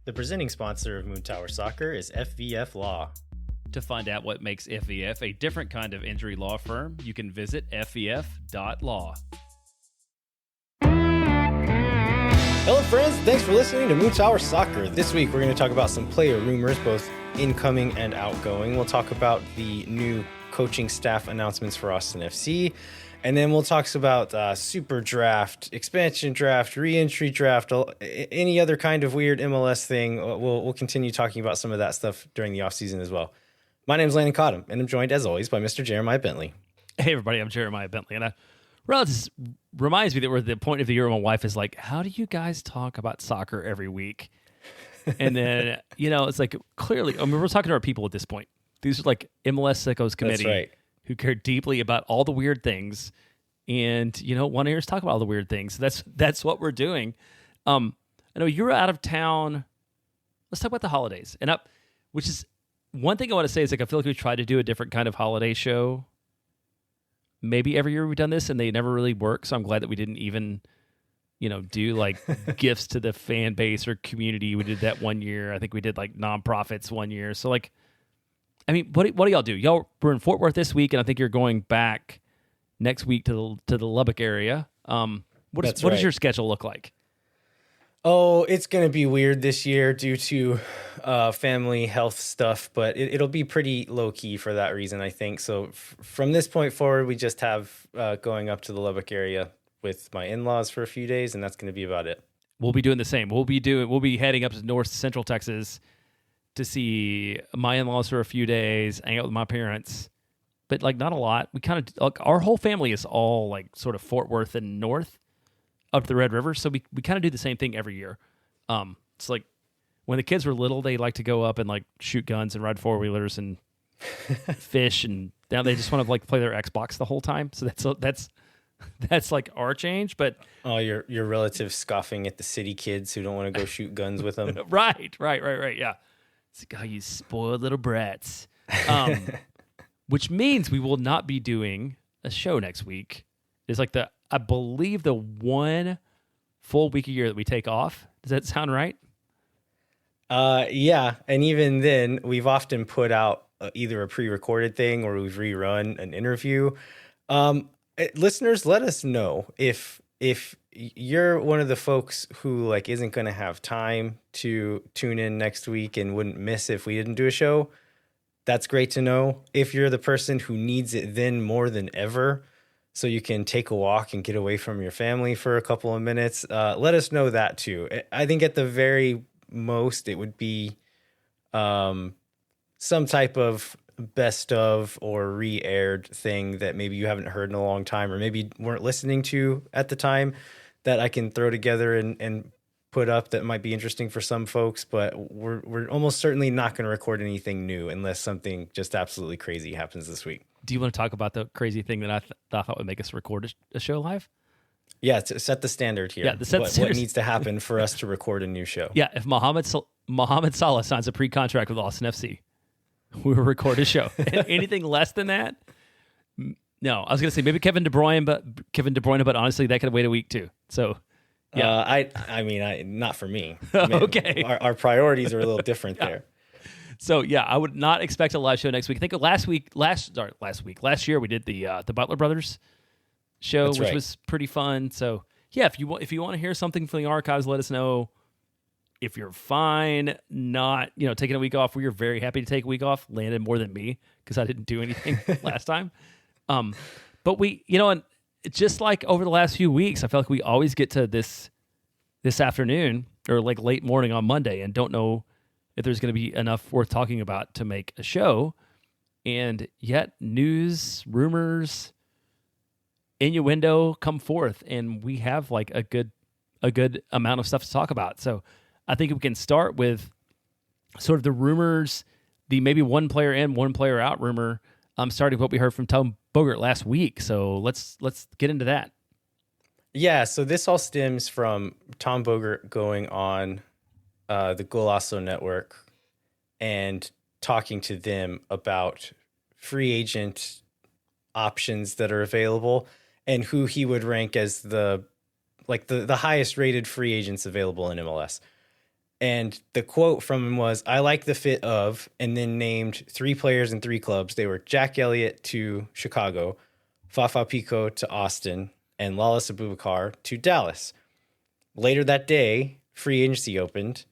The presenting sponsor of Moon Tower Soccer is FVF Law. To find out what makes FVF a different kind of injury law firm, you can visit fvf.law. Hello friends, thanks for listening to Moon Tower Soccer. This week we're going to talk about some player rumors, both incoming and outgoing. We'll talk about the new coaching staff announcements for Austin FC. And then we'll talk about super draft, expansion draft, re-entry draft, any other kind of weird MLS thing. We'll continue talking about some of that stuff during the offseason as well. My name is Landon Cottom, and I'm joined, as always, by Mr. Jeremiah Bentley. Hey, everybody, I'm Jeremiah Bentley. And this reminds me that we're at the point of the year where my wife is like, how do you guys talk about soccer every week? And then, it's like, clearly, we're talking to our people at this point. These are like MLS Sickos Committee. That's right. Who care deeply about all the weird things and, want to hear us talk about all the weird things. That's what we're doing. I know you're out of town. Let's talk about the holidays. Which is one thing I want to say is, like, I feel like we tried to do a different kind of holiday show. Maybe every year we've done this and they never really work. So I'm glad that we didn't even, do like gifts to the fan base or community. We did that one year. I think we did like nonprofits one year. So like, what do y'all do? Y'all were in Fort Worth this week, and I think you're going back next week to the Lubbock area. What does your schedule look like? Oh, it's going to be weird this year due to family health stuff, but it'll be pretty low-key for that reason, I think. So from this point forward, we just have going up to the Lubbock area with my in-laws for a few days, and that's going to be about it. We'll be doing the same. We'll be heading up to North Central Texas to see my in-laws for a few days, hang out with my parents, but like not a lot. We kind of, our whole family is all like sort of Fort Worth and north up the Red River. So we kind of do the same thing every year. It's like when the kids were little, they like to go up and like shoot guns and ride four-wheelers and fish. And now they just want to like play their Xbox the whole time. So that's like our change. But oh, your relatives scoffing at the city kids who don't want to go shoot guns with them. Right. Yeah. It's like, oh, you spoiled little brats. Which means we will not be doing a show next week. It's like I believe the one full week a year that we take off. Does that sound right? Yeah. And even then, we've often put out either a pre-recorded thing or we've rerun an interview. Listeners, let us know if you're one of the folks who like isn't going to have time to tune in next week and wouldn't miss if we didn't do a show. That's great to know. If you're the person who needs it then more than ever, so you can take a walk and get away from your family for a couple of minutes, let us know that too. I think at the very most, it would be some type of best of or re-aired thing that maybe you haven't heard in a long time or maybe weren't listening to at the time that I can throw together and put up that might be interesting for some folks, but we're almost certainly not going to record anything new unless something just absolutely crazy happens this week. Do you want to talk about the crazy thing that I thought would make us record a show live? Yeah, to set the standard here. Yeah, what needs to happen for us to record a new show? Yeah, if Mohamed Salah signs a pre-contract with Austin FC, we will record a show. Anything less than that? No, I was going to say maybe Kevin De Bruyne, but honestly, that could wait a week too. So, yeah. I mean, not for me. Okay. Our priorities are a little different there. So, yeah, I would not expect a live show next week. I think last year we did the Butler Brothers show, That's which right. was pretty fun. So, yeah, if you want to hear something from the archives, let us know. If you're fine not, taking a week off, we are very happy to take a week off. Landon more than me because I didn't do anything last time. But we, and just like over the last few weeks, I feel like we always get to this afternoon or like late morning on Monday and don't know if there's going to be enough worth talking about to make a show. And yet news, rumors, innuendo come forth, and we have like a good amount of stuff to talk about. So I think we can start with sort of the rumors, the maybe one player in, one player out rumor, starting with what we heard from Tom Bogert last week. So let's get into that. Yeah, so this all stems from Tom Bogert going on the Golasso Network and talking to them about free agent options that are available and who he would rank as the highest rated free agents available in MLS. And the quote from him was, "I like the fit of," and then named 3 players and 3 clubs. They were Jack Elliott to Chicago, Fafa Pico to Austin, and Lalas Abubakar to Dallas. Later that day, free agency opened,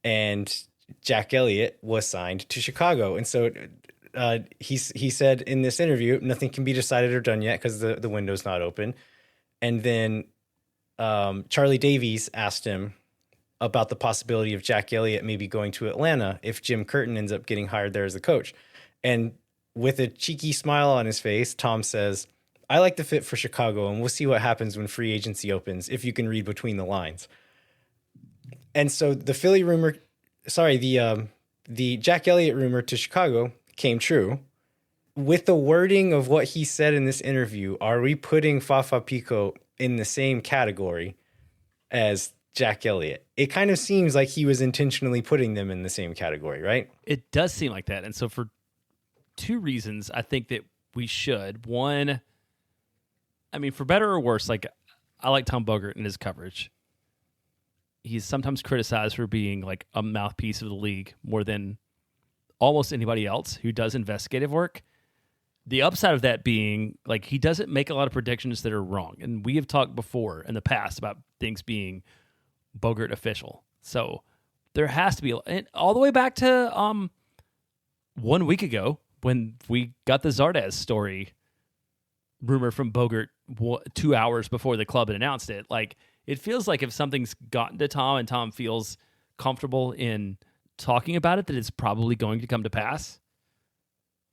and Jack Elliott was signed to Chicago. And so he said in this interview, nothing can be decided or done yet because the window's not open. And then Charlie Davies asked him about the possibility of Jack Elliott maybe going to Atlanta if Jim Curtin ends up getting hired there as the coach. And with a cheeky smile on his face, Tom says, "I like the fit for Chicago, and we'll see what happens when free agency opens, if you can read between the lines." And so the Jack Elliott rumor to Chicago came true. With the wording of what he said in this interview, are we putting Fafa Pico in the same category as Jack Elliott? It kind of seems like he was intentionally putting them in the same category, right? It does seem like that. And so for 2 reasons, I think that we should. One, I mean, for better or worse, like, I like Tom Bogert and his coverage. He's sometimes criticized for being like a mouthpiece of the league more than almost anybody else who does investigative work. The upside of that being, like, he doesn't make a lot of predictions that are wrong. And we have talked before in the past about things being Bogert official. So there has to be, and all the way back to 1 week ago when we got the Zardes story rumor from Bogert 2 hours before the club had announced it. Like, it feels like if something's gotten to Tom and Tom feels comfortable in talking about it, that it's probably going to come to pass.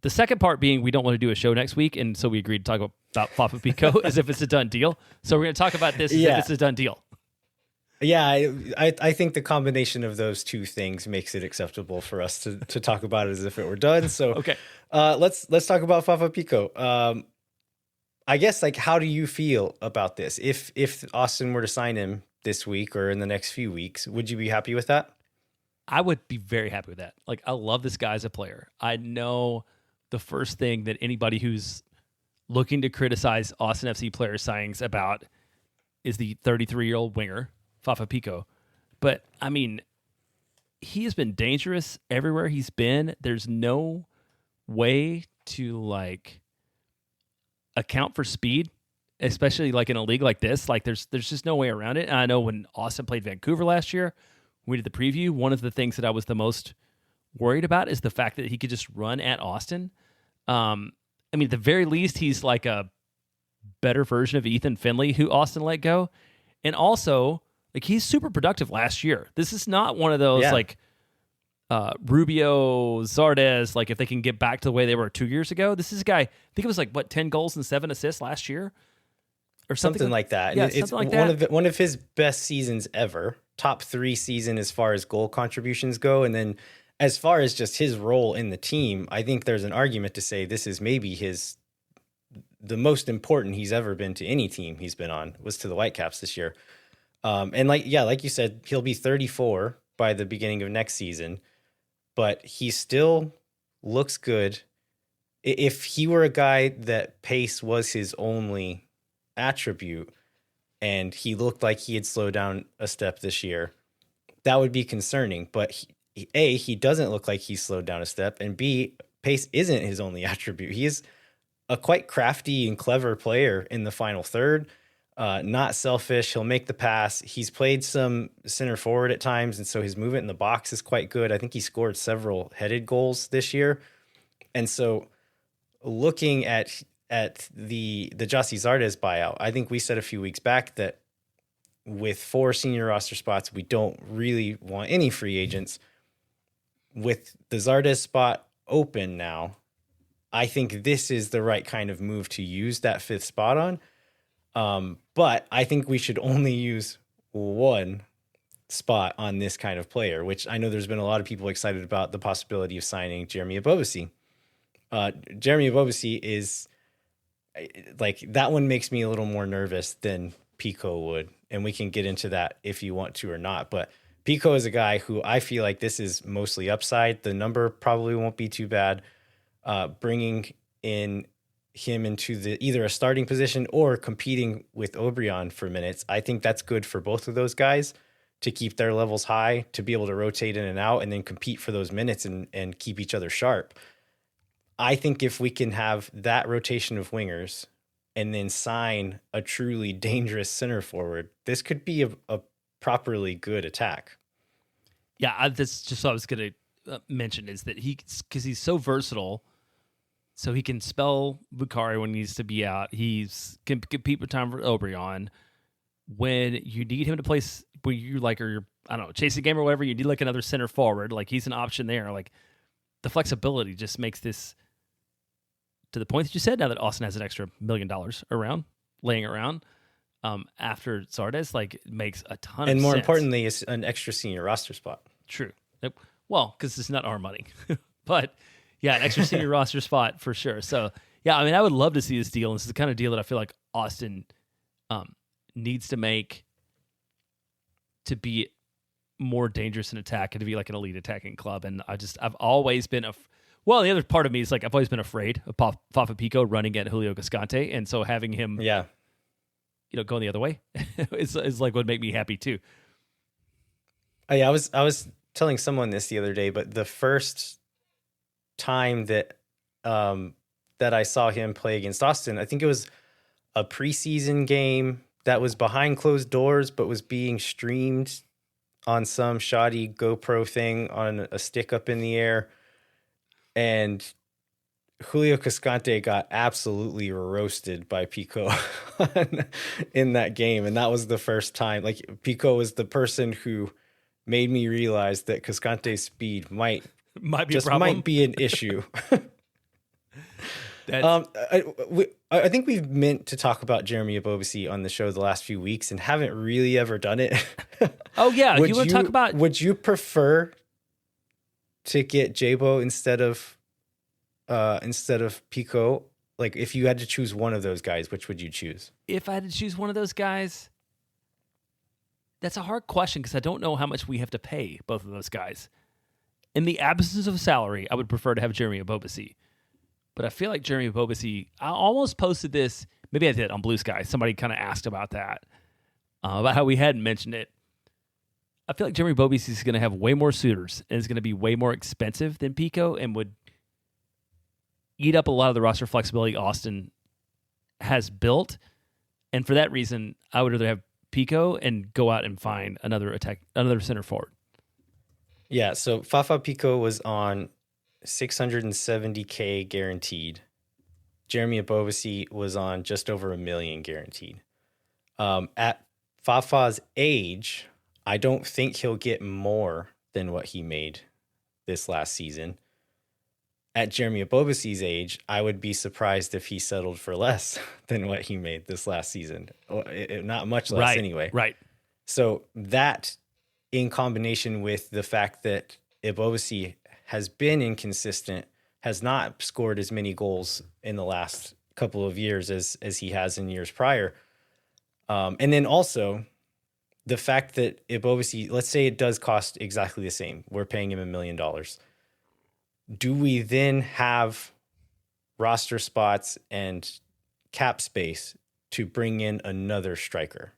The second part being we don't want to do a show next week, and so we agreed to talk about Fafa Pico as if it's a done deal. So we're going to talk about this as if it's a done deal. Yeah, I think the combination of those 2 things makes it acceptable for us to talk about it as if it were done. So okay, let's talk about Fafa Pico. I guess, like, how do you feel about this? If Austin were to sign him this week or in the next few weeks, would you be happy with that? I would be very happy with that. Like, I love this guy as a player. I know the first thing that anybody who's looking to criticize Austin FC player signings about is the 33-year-old winger, Fafa Pico. But, I mean, he has been dangerous everywhere he's been. There's no way to, like, account for speed, especially, like, in a league like this. Like, there's just no way around it. And I know when Austin played Vancouver last year, we did the preview, one of the things that I was the most worried about is the fact that he could just run at Austin. I mean, at the very least, he's like a better version of Ethan Finley, who Austin let go. And also, like, he's super productive last year. This is not one of those, like, Rubio, Zardes, like, if they can get back to the way they were 2 years ago. This is a guy, I think it was like, 10 goals and 7 assists last year? Or something like that. Yeah, it's something like that. One of his best seasons ever. Top 3 season as far as goal contributions go. And then as far as just his role in the team, I think there's an argument to say this is maybe the most important he's ever been to any team he's been on, was to the Whitecaps this year. And like you said, he'll be 34 by the beginning of next season, but he still looks good. If he were a guy that pace was his only attribute and he looked like he had slowed down a step this year, that would be concerning. But he doesn't look like he's slowed down a step, and B, pace isn't his only attribute. He is a quite crafty and clever player in the final third. Not selfish. He'll make the pass. He's played some center forward at times, and so his movement in the box is quite good. I think he scored several headed goals this year. And so looking at the Jossie Zardes buyout, I think we said a few weeks back that with 4 senior roster spots, we don't really want any free agents. With the Zardes spot open now, I think this is the right kind of move to use that 5th spot on. But I think we should only use 1 spot on this kind of player, which I know there's been a lot of people excited about the possibility of signing Jeremy Ebobisse. Jeremy Ebobisse is like, that one makes me a little more nervous than Pico would. And we can get into that if you want to or not. But Pico is a guy who I feel like this is mostly upside. The number probably won't be too bad. Bringing in him into either a starting position or competing with Obrian for minutes, I think that's good for both of those guys. to keep their levels high, to be able to rotate in and out and then compete for those minutes and keep each other sharp. I think if we can have that rotation of wingers and then sign a truly dangerous center forward, this could be a properly good attack. Yeah, that's just what I was going to mention, is that because he's so versatile, so he can spell Bukhari when he needs to be out. He's can compete with time for Obrion. When you need him to play, when you like, or you're, I don't know, chasing a game or whatever, you need like another center forward. Like, he's an option there. Like, the flexibility just makes this, to the point that you said, now that Austin has an extra $1 million laying around after Zardes, like, it makes a ton of sense. And more importantly, it's an extra senior roster spot. True. Well, because it's not our money. But yeah, an extra senior roster spot for sure. So yeah, I mean, I would love to see this deal. And this is the kind of deal that I feel like Austin needs to make to be more dangerous in attack and to be like an elite attacking club. And I've always been well, the other part of me is like, I've always been afraid of Fafa Pico running at Julio Cascante. And so having him, going the other way is like, would make me happy too. Oh, yeah, I was telling someone this the other day, but the first time that I saw him play against Austin, I think it was a preseason game that was behind closed doors, but was being streamed on some shoddy GoPro thing on a stick up in the air. And Julio Cascante got absolutely roasted by Pico in that game. And that was the first time, like, Pico was the person who made me realize that Cascante's speed might be an issue. I think we've meant to talk about Jeremy Ebobisse on the show the last few weeks and haven't really ever done it. Oh yeah, you want to talk about? Would you prefer to get Jabo instead of Pico? Like, if you had to choose one of those guys, which would you choose? If I had to choose one of those guys, that's a hard question because I don't know how much we have to pay both of those guys. In the absence of salary, I would prefer to have Jeremy Ebobisse. But I feel like Jeremy Ebobisse, I almost posted this, maybe I did on Blue Sky. Somebody kind of asked about that, about how we hadn't mentioned it. I feel like Jeremy Ebobisse is going to have way more suitors and is going to be way more expensive than Pico and would eat up a lot of the roster flexibility Austin has built. And for that reason, I would rather have Pico and go out and find another center forward. Yeah, so Fafa Pico was on $670K guaranteed. Jeremy Ebobisse was on just over $1 million guaranteed. At Fafa's age, I don't think he'll get more than what he made this last season. At Jeremy Ebobisse's age, I would be surprised if he settled for less than what he made this last season. Not much less anyway. Right. So that, in combination with the fact that Ebobisse has been inconsistent, has not scored as many goals in the last couple of years as he has in years prior. And then also the fact that Ebobisse, let's say it does cost exactly the same. We're paying him $1 million. Do we then have roster spots and cap space to bring in another striker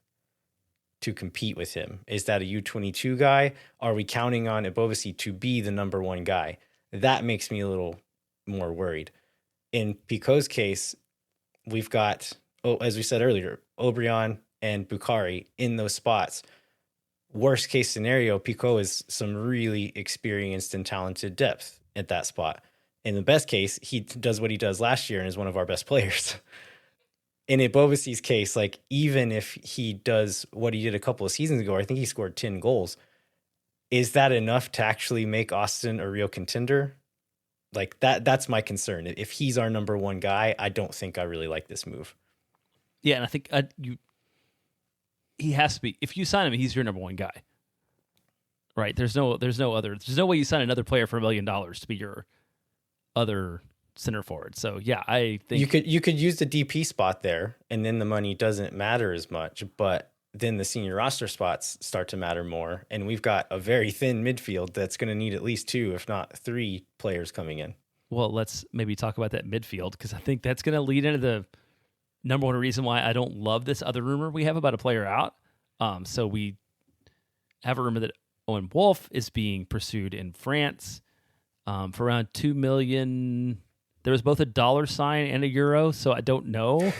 to compete with him? Is that a U22 guy? Are we counting on Ebobisse to be the number one guy? That makes me a little more worried. In Pico's case, we've got, as we said earlier, Obrion and Bukhari in those spots. Worst case scenario, Pico is some really experienced and talented depth at that spot. In the best case, he does what he does last year and is one of our best players. In Ebobisse's case, like, even if he does what he did a couple of seasons ago, I think he scored 10 goals. Is that enough to actually make Austin a real contender? Like, that's my concern. If he's our number one guy, I don't think I really like this move. Yeah, and I think he has to be. If you sign him, he's your number one guy. Right? There's no way you sign another player for $1 million to be your other center forward. So yeah, I think you could use the DP spot there, and then the money doesn't matter as much, but then the senior roster spots start to matter more. And we've got a very thin midfield that's going to need at least 2, if not 3 players coming in. Well, let's maybe talk about that midfield, because I think that's going to lead into the number one reason why I don't love this other rumor we have about a player out. have a rumor that Owen Wolff is being pursued in France for around $2 million. There was both a dollar sign and a euro, so I don't know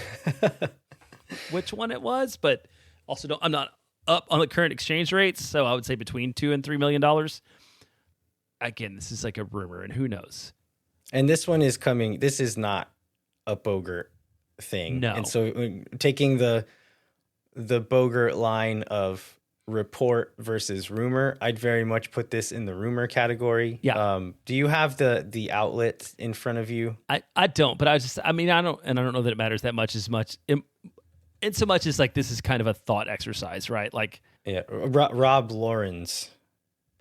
which one it was, but also I'm not up on the current exchange rates, so I would say between $2 and $3 million. Again, this is like a rumor, and who knows? And this one is coming. This is not a Bogert thing. No. And so taking the Bogert line of report versus rumor, I'd very much put this in the rumor category. Yeah. Do you have the outlet in front of you? I don't, but I don't know that it matters that much in so much as like this is kind of a thought exercise, right? Like, yeah, Rob Lawrence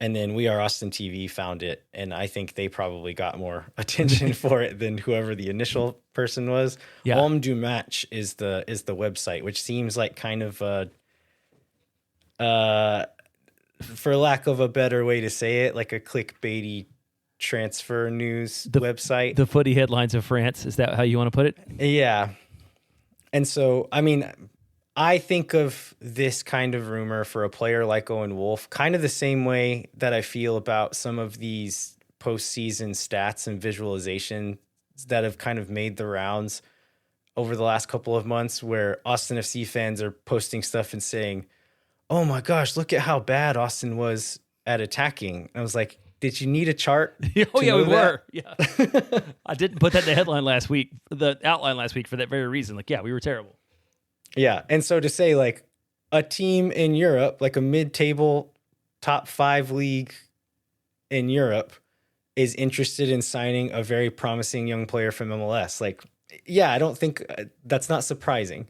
and then We Are Austin TV found it, and I think they probably got more attention for it than whoever the initial person was. Yeah. Homme du Match is the website, which seems like kind of for lack of a better way to say it, like a clickbaity transfer news website. The footy headlines of France, is that how you want to put it? Yeah. And so, I mean, I think of this kind of rumor for a player like Owen Wolff kind of the same way that I feel about some of these postseason stats and visualizations that have kind of made the rounds over the last couple of months, where Austin FC fans are posting stuff and saying, "Oh my gosh, look at how bad Austin was at attacking." And I was like, did you need a chart? Oh yeah, we were. Yeah. I didn't put that in the outline last week for that very reason. Like, yeah, we were terrible. Yeah. And so to say, like, a team in Europe, like a mid-table top 5 league in Europe, is interested in signing a very promising young player from MLS. Like, yeah, I don't think that's not surprising.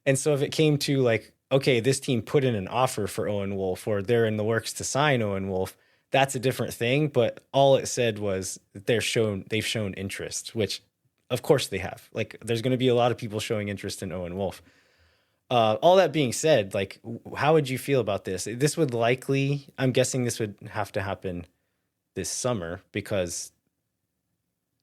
And so if it came to like, okay, this team put in an offer for Owen Wolff, or they're in the works to sign Owen Wolff, that's a different thing. But all it said was that they've shown interest, which of course they have. Like, there's going to be a lot of people showing interest in Owen Wolff. All that being said, like, how would you feel about this? This would likely, I'm guessing this would have to happen this summer because,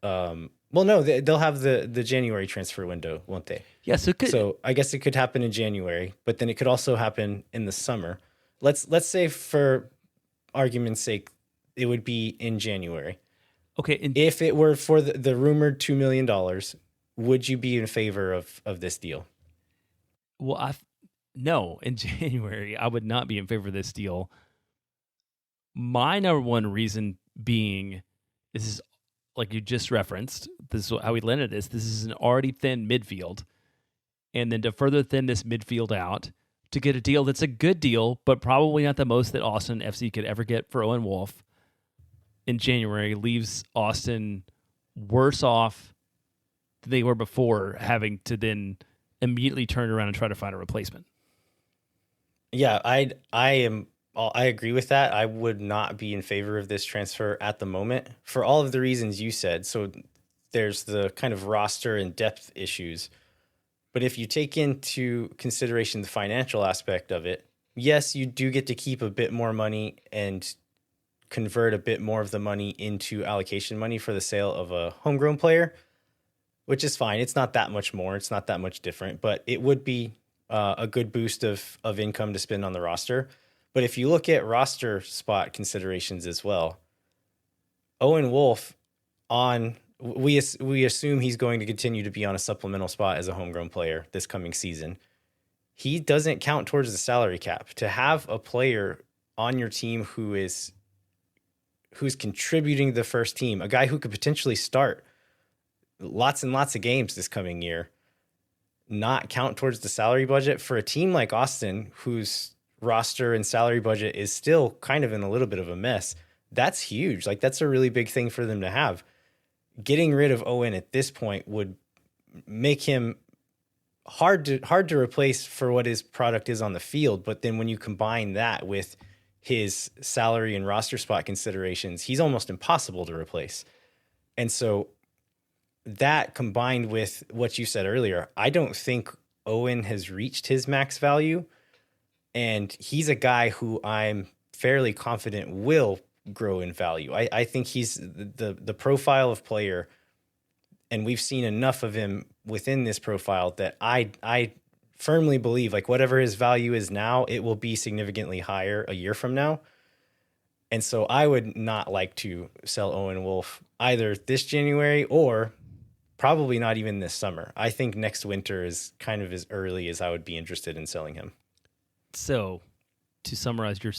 well, no, they'll have the January transfer window, won't they? Yeah, so I guess it could happen in January, but then it could also happen in the summer. Let's say, for argument's sake, it would be in January. Okay. If it were for the rumored $2 million, would you be in favor of this deal? Well, no, in January, I would not be in favor of this deal. My number one reason being, this is like you just referenced, this is how we landed this. This is an already thin midfield. And then to further thin this midfield out, to get a deal that's a good deal, but probably not the most that Austin FC could ever get for Owen Wolff in January, leaves Austin worse off than they were before, having to then immediately turn around and try to find a replacement. Yeah, I agree with that. I would not be in favor of this transfer at the moment for all of the reasons you said. So there's the kind of roster and depth issues. But if you take into consideration the financial aspect of it, yes, you do get to keep a bit more money and convert a bit more of the money into allocation money for the sale of a homegrown player, which is fine. It's not that much more. It's not that much different, but it would be a good boost of income to spend on the roster. But if you look at roster spot considerations as well, Owen Wolff, we assume he's going to continue to be on a supplemental spot as a homegrown player this coming season. He doesn't count towards the salary cap. To have a player on your team who's contributing to the first team, a guy who could potentially start lots and lots of games this coming year, not count towards the salary budget for a team like Austin, whose roster and salary budget is still kind of in a little bit of a mess, that's huge. Like, that's a really big thing for them to have. Getting rid of Owen at this point would make him hard to replace for what his product is on the field. But then when you combine that with his salary and roster spot considerations, he's almost impossible to replace. And so that, combined with what you said earlier, I don't think Owen has reached his max value. And he's a guy who I'm fairly confident will grow in value. I think he's the profile of player, and we've seen enough of him within this profile that I firmly believe like whatever his value is now, it will be significantly higher a year from now. And so I would not like to sell Owen Wolff either this January or probably not even this summer. I think next winter is kind of as early as I would be interested in selling him. So, to summarize your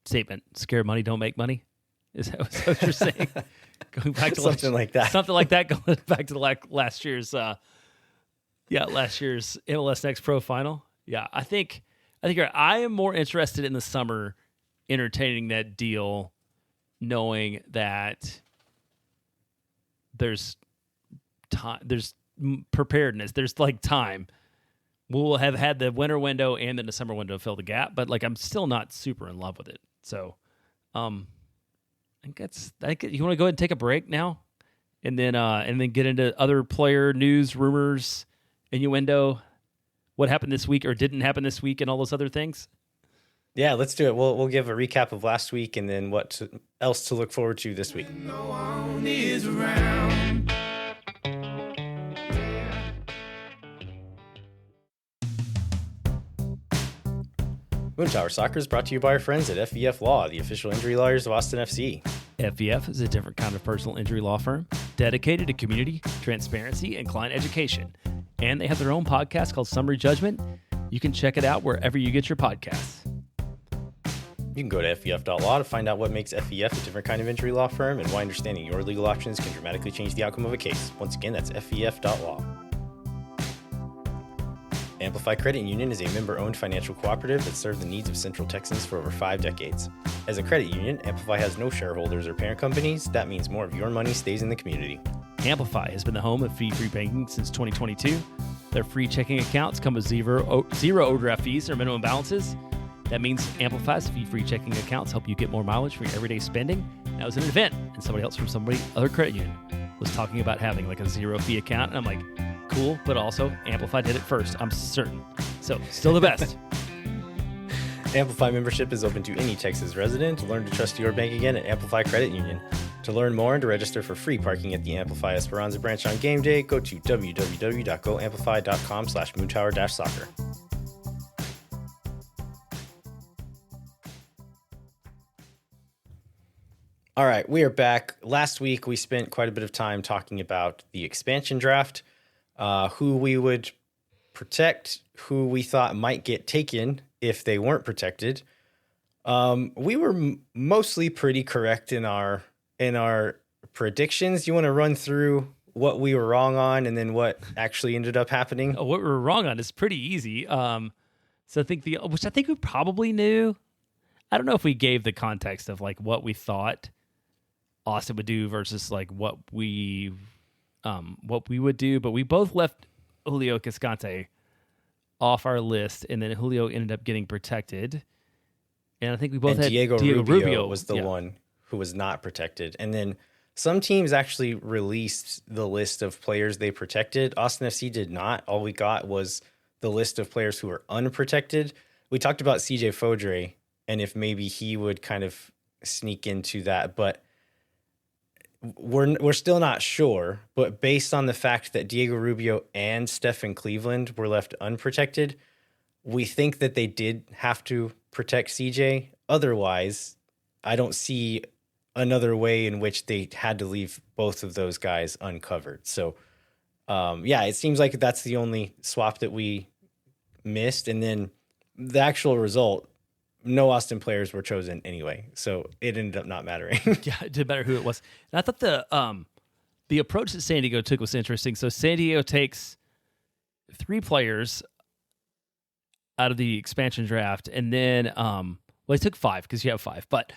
statement, scared money don't make money? Is that what you're saying? Going back to something like that. Something like that, going back to last year's MLS Next Pro final. Yeah, I think I am more interested in the summer entertaining that deal, knowing that there's time, there's preparedness, there's like time. We'll have had the winter window and then the summer window fill the gap, but like I'm still not super in love with it. So, I think you want to go ahead and take a break now, and then get into other player news, rumors, innuendo, what happened this week or didn't happen this week, and all those other things. Yeah, let's do it. We'll give a recap of last week and then what else to look forward to this week. No one is around. Moontower Soccer is brought to you by our friends at FVF Law, the official injury lawyers of Austin FC. FVF is a different kind of personal injury law firm dedicated to community, transparency, and client education. And they have their own podcast called Summary Judgment. You can check it out wherever you get your podcasts. You can go to FVF.law to find out what makes FVF a different kind of injury law firm and why understanding your legal options can dramatically change the outcome of a case. Once again, that's FVF.law. Amplify Credit Union is a member-owned financial cooperative that served the needs of Central Texans for over 5 decades. As a credit union, Amplify has no shareholders or parent companies. That means more of your money stays in the community. Amplify has been the home of fee-free banking since 2022. Their free checking accounts come with zero overdraft fees or minimum balances. That means Amplify's fee-free checking accounts help you get more mileage for your everyday spending. That was an event, and somebody else from other credit union was talking about having like a zero-fee account, and I'm like, cool, but also Amplify did it first, I'm certain. So, still the best. Amplify membership is open to any Texas resident. Learn to trust your bank again at Amplify Credit Union. To learn more and to register for free parking at the Amplify Esperanza branch on game day, go to www.goamplify.com/moontower-soccer. All right, we are back. Last week, we spent quite a bit of time talking about the expansion draft, who we would protect, who we thought might get taken if they weren't protected. We were mostly pretty correct in our predictions. You want to run through what we were wrong on and then what actually ended up happening? What we were wrong on is pretty easy. So I think which I think we probably knew. I don't know if we gave the context of like what we thought Austin would do versus like what we would do, but we both left Julio Cascante off our list, and then Julio ended up getting protected. And I think we both had Diego Rubio was the one who was not protected. And then some teams actually released the list of players they protected. Austin FC did not. All we got was the list of players who were unprotected. We talked about CJ Fodre and if maybe he would kind of sneak into that, but we're still not sure. But based on the fact that Diego Rubio and Stephen Cleveland were left unprotected, we think that they did have to protect CJ. Otherwise, I don't see another way in which they had to leave both of those guys uncovered. So, it seems like that's the only swap that we missed. And then the actual result, no Austin players were chosen anyway. So it ended up not mattering. Yeah, it didn't matter who it was. And I thought the approach that San Diego took was interesting. So San Diego takes 3 players out of the expansion draft, and then they took 5 because you have 5, but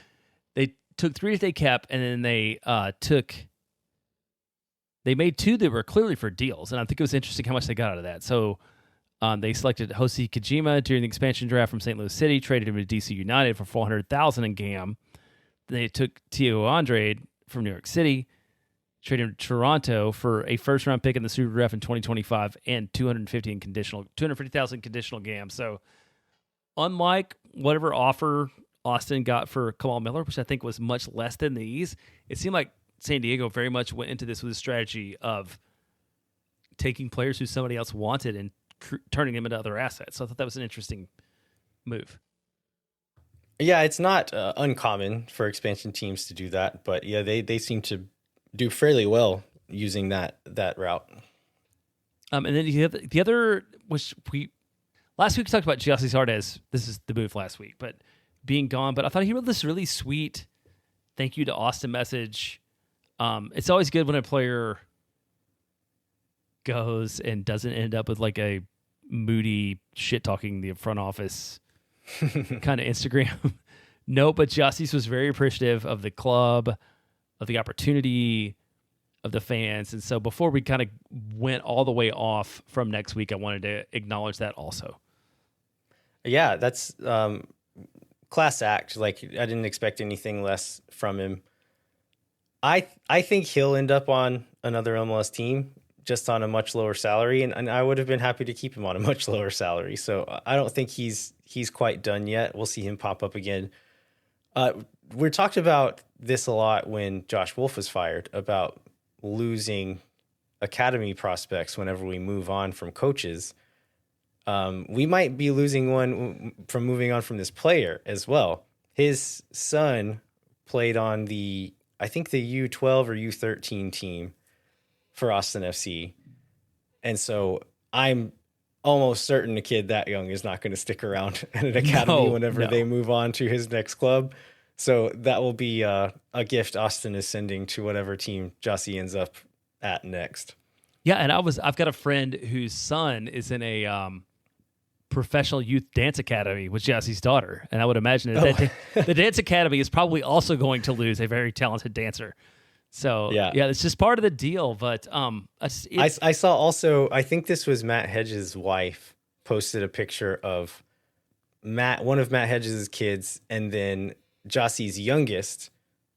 they took 3 that they kept, and then they made 2 that were clearly for deals, and I think it was interesting how much they got out of that. So they selected Jose Kojima during the expansion draft from St. Louis City, traded him to DC United for $400,000 in GAM. They took Tio Andrade from New York City, traded him to Toronto for a first-round pick in the SuperDraft in 2025 and $250,000 conditional GAM. So unlike whatever offer Austin got for Kamal Miller, which I think was much less than these, it seemed like San Diego very much went into this with a strategy of taking players who somebody else wanted and turning them into other assets. So I thought that was an interesting move. Yeah, it's not uncommon for expansion teams to do that, but yeah, they seem to do fairly well using that route. And then the other, which last week we talked about Giassi Zardes. This is the move last week, but being gone. But I thought he wrote this really sweet thank you to Austin message. It's always good when a player goes and doesn't end up with like a moody shit talking the front office kind of Instagram. No, but Giassi's was very appreciative of the club, of the opportunity, of the fans. And so before we kind of went all the way off from next week, I wanted to acknowledge that also. Yeah, that's class act. Like, I didn't expect anything less from him. I think he'll end up on another MLS team, just on a much lower salary, and I would have been happy to keep him on a much lower salary. So I don't think he's quite done yet. We'll see him pop up again. We talked about this a lot when Josh Wolff was fired, about losing academy prospects whenever we move on from coaches. We might be losing one from moving on from this player as well. His son played on I think the U12 or U13 team for Austin FC. And so I'm almost certain a kid that young is not going to stick around at an academy whenever they move on to his next club. So that will be a gift Austin is sending to whatever team Giassi ends up at next. Yeah, and I've got a friend whose son is in a professional youth dance academy with Giassi's daughter, and I would imagine that the dance academy is probably also going to lose a very talented dancer. So yeah, it's just part of the deal. But I saw also, I think this was Matt Hedges' wife posted a picture of one of Matt Hedges' kids, and then Giassi's youngest,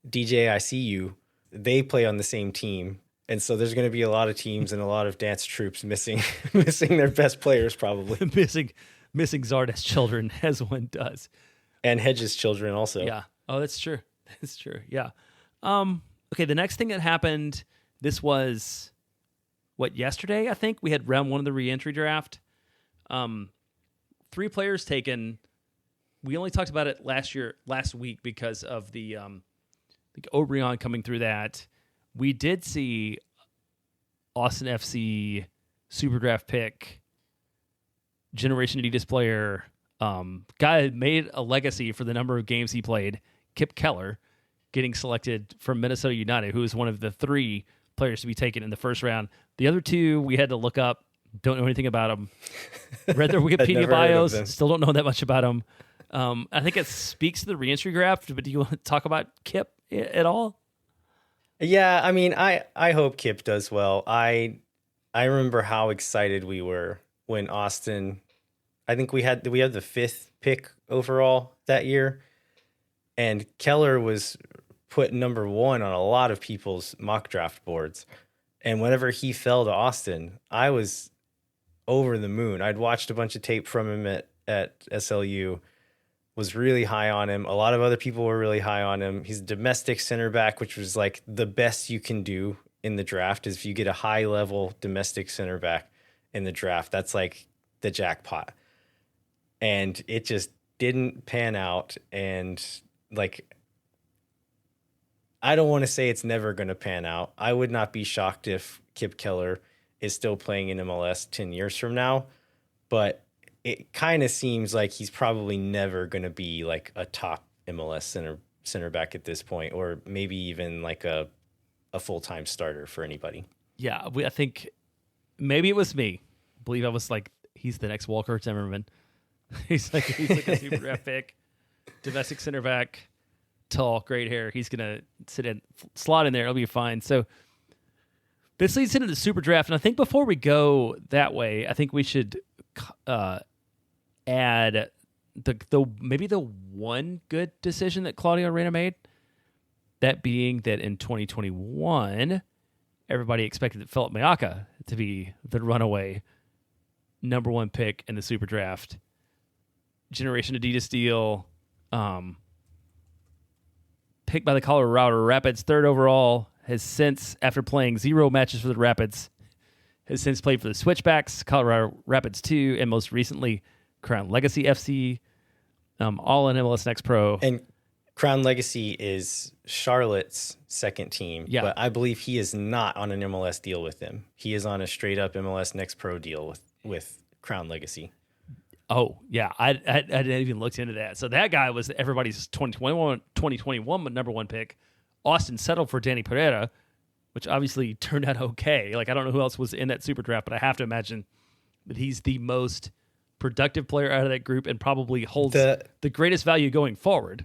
DJ ICU. They play on the same team. And so there's going to be a lot of teams and a lot of dance troops missing their best players, probably. missing Zardes children, as one does. And Hedges children also. Yeah. Oh, that's true. That's true. Yeah. Okay, the next thing that happened, this was, yesterday, I think? We had round one of the re-entry draft. 3 players taken. We only talked about it last week because of the O'Brien coming through that. We did see Austin FC SuperDraft pick, Generation Adidas player, guy that made a legacy for the number of games he played, Kip Keller, getting selected from Minnesota United, who is one of the 3 players to be taken in the first round. The other 2 we had to look up, don't know anything about them. Read their Wikipedia bios, still don't know that much about them. I think it speaks to the re-entry draft, but do you want to talk about Kip at all? Yeah, I mean, I hope Kip does well. I remember how excited we were when Austin, I think we had the 5th pick overall that year, and Keller was put number 1 on a lot of people's mock draft boards. And whenever he fell to Austin, I was over the moon. I'd watched a bunch of tape from him at SLU, was really high on him. A lot of other people were really high on him. He's a domestic center back, which was like the best you can do in the draft is if you get a high level domestic center back in the draft. That's like the jackpot. And it just didn't pan out. And like, I don't want to say it's never going to pan out. I would not be shocked if Kip Keller is still playing in MLS 10 years from now, but it kind of seems like he's probably never going to be like a top MLS center back at this point, or maybe even like a full-time starter for anybody. Yeah, I think maybe it was me. I believe I was like, he's the next Walker Zimmerman. he's like a super draft pick, domestic center back, tall, great hair. He's going to slot in there. It'll be fine. So this leads into the super draft. And I think before we go that way, I think we should add maybe the one good decision that Claudio Reyna made. That being that in 2021, everybody expected Philip Mayaka to be the runaway number 1 pick in the super draft. Generation Adidas deal, picked by the Colorado Rapids, 3rd overall, has since, after playing 0 matches for the Rapids, has since played for the Switchbacks, Colorado Rapids 2, and most recently Crown Legacy FC, all in MLS Next Pro. And Crown Legacy is Charlotte's second team, but I believe he is not on an MLS deal with them. He is on a straight up MLS Next Pro deal with Crown Legacy. Oh, yeah. I didn't even look into that. So that guy was everybody's 2021 number one pick. Austin settled for Danny Pereira, which obviously turned out okay. Like, I don't know who else was in that super draft, but I have to imagine that he's the most productive player out of that group and probably holds the greatest value going forward.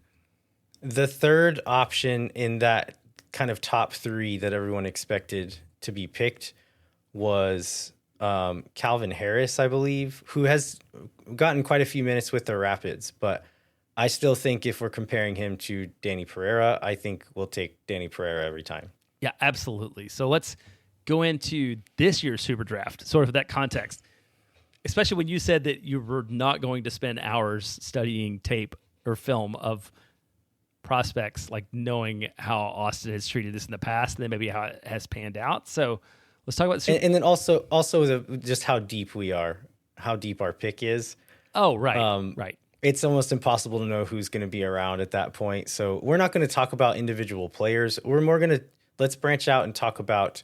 The third option in that kind of top three that everyone expected to be picked was Calvin Harris, I believe, who has gotten quite a few minutes with the Rapids, but I still think if we're comparing him to Danny Pereira, I think we'll take Danny Pereira every time. Yeah, absolutely. So let's go into this year's Super Draft, sort of that context, especially when you said that you were not going to spend hours studying tape or film of prospects, like knowing how Austin has treated this in the past and then maybe how it has panned out. So let's talk about and then also just how deep we are, how deep our pick is. Oh, right, right. It's almost impossible to know who's going to be around at that point. So we're not going to talk about individual players. We're more going to let's branch out and talk about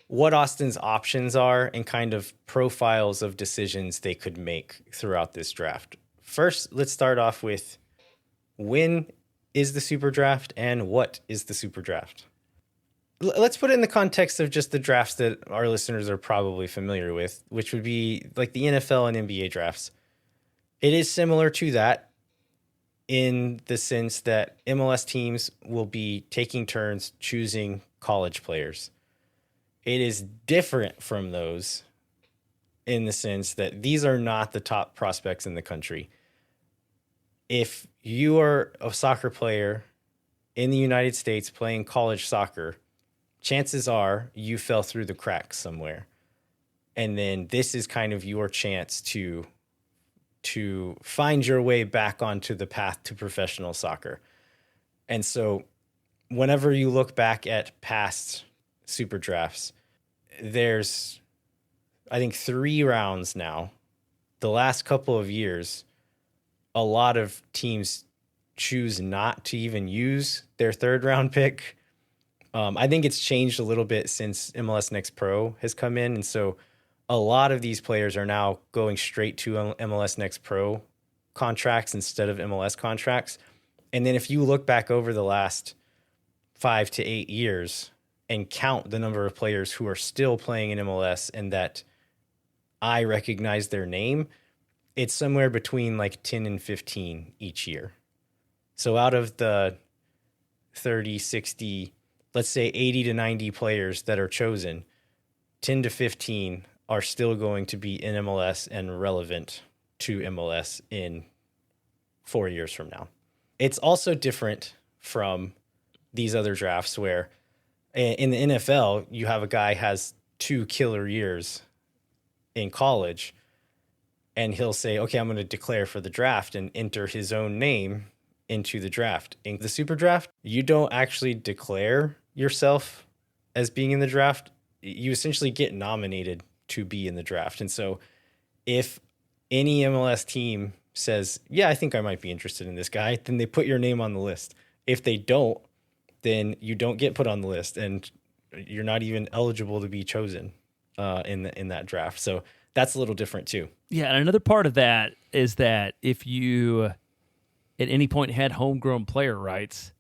what Austin's options are and kind of profiles of decisions they could make throughout this draft. First, let's start off with when is the Super Draft and what is the Super Draft? Let's put it in the context of just the drafts that our listeners are probably familiar with, which would be like the NFL and NBA drafts. It is similar to that in the sense that MLS teams will be taking turns choosing college players. It is different from those in the sense that these are not the top prospects in the country. If you are a soccer player in the United States playing college soccer, chances are you fell through the cracks somewhere. And then this is kind of your chance to find your way back onto the path to professional soccer. And so whenever you look back at past super drafts, there's, I think, 3 rounds now. The last couple of years, a lot of teams choose not to even use their 3rd round pick. I think it's changed a little bit since MLS Next Pro has come in. And so a lot of these players are now going straight to MLS Next Pro contracts instead of MLS contracts. And then if you look back over the last 5 to 8 years and count the number of players who are still playing in MLS and that I recognize their name, it's somewhere between like 10 and 15 each year. So out of the 30, 60, let's say 80 to 90 players that are chosen, 10 to 15 are still going to be in MLS and relevant to MLS in 4 years from now. It's also different from these other drafts where in the NFL, you have a guy has 2 killer years in college and he'll say, okay, I'm going to declare for the draft and enter his own name into the draft. In the super draft, you don't actually declare yourself as being in the draft. You essentially get nominated to be in the draft. And so if any MLS team says, yeah, I think I might be interested in this guy, then they put your name on the list. If they don't, then you don't get put on the list and you're not even eligible to be chosen in that draft. So that's a little different too. Yeah, and another part of that is that if you at any point had homegrown player rights,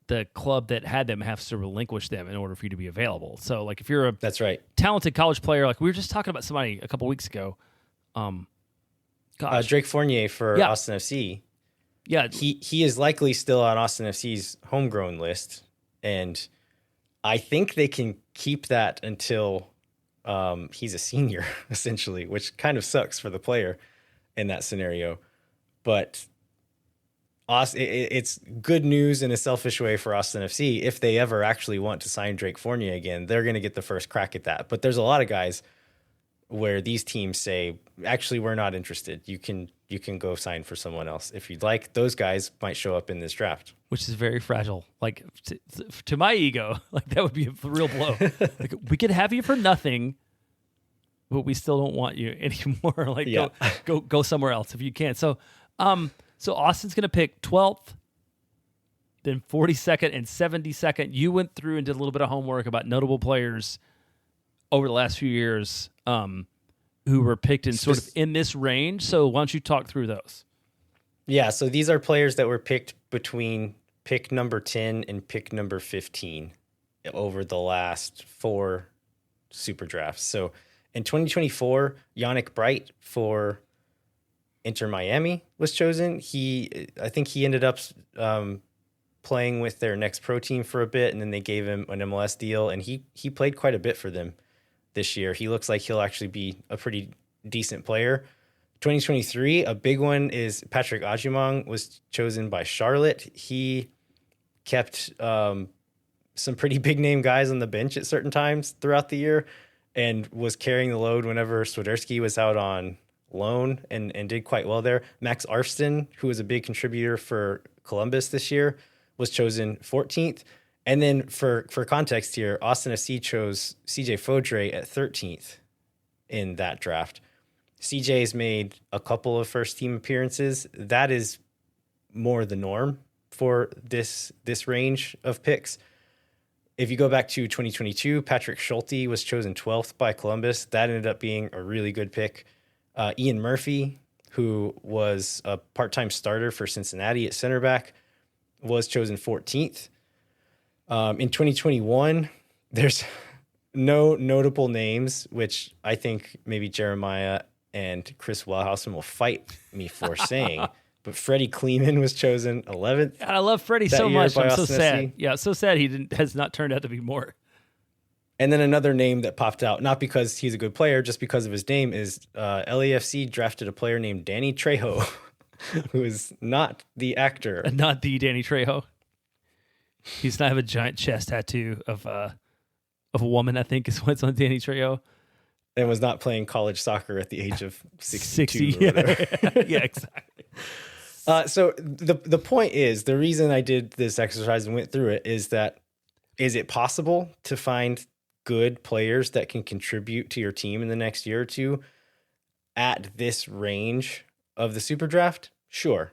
the club that had them has to relinquish them in order for you to be available. So, like, if you're a that's right talented college player, like we were just talking about somebody a couple weeks ago, Drake Fournier for Austin FC. Yeah, he is likely still on Austin FC's homegrown list, and I think they can keep that until he's a senior, essentially, which kind of sucks for the player in that scenario. But it's good news in a selfish way for Austin FC. If they ever actually want to sign Drake Fournier again, they're going to get the first crack at that. But there's a lot of guys where these teams say, actually, we're not interested. You can go sign for someone else if you'd like. Those guys might show up in this draft, which is very fragile. Like to my ego, like that would be a real blow. Like, we could have you for nothing, but we still don't want you anymore. Like, Yeah. go somewhere else if you can. So, so Austin's going to pick 12th, then 42nd and 72nd. You went through and did a little bit of homework about notable players over the last few years who were picked in sort of in this range. So why don't you talk through those? Yeah, so these are players that were picked between pick number 10 and pick number 15 over the last 4 super drafts. So in 2024, Yannick Bright for Inter Miami was chosen. I think he ended up playing with their next pro team for a bit, and then they gave him an MLS deal, and he played quite a bit for them this year. He looks like he'll actually be a pretty decent player. 2023, a big one is Patrick Agyemang was chosen by Charlotte. He kept some pretty big name guys on the bench at certain times throughout the year and was carrying the load whenever Swiderski was out on loan and did quite well there. Max Arfsten, who was a big contributor for Columbus this year, was chosen 14th. And then for context here, Austin FC chose CJ Fodre at 13th in that draft. CJ's made a couple of first team appearances. That is more the norm for this range of picks. If you go back to 2022, Patrick Schulte was chosen 12th by Columbus. That ended up being a really good pick. Ian Murphy, who was a part-time starter for Cincinnati at center back, was chosen 14th. In 2021, there's no notable names, which I think maybe Jeremiah and Chris Wellhausen will fight me for saying. But Freddie Kleeman was chosen 11th. God, I love Freddie so much. I'm so Austin sad. FC. Yeah, so sad he has not turned out to be more. And then another name that popped out, not because he's a good player, just because of his name, is LAFC drafted a player named Danny Trejo, who is not the actor. Not the Danny Trejo. He's not have a giant chest tattoo of a woman, I think, is what's on Danny Trejo. And was not playing college soccer at the age of 62 60, or whatever. yeah, exactly. So the point is, the reason I did this exercise and went through it is it possible to find good players that can contribute to your team in the next year or two at this range of the super draft? Sure.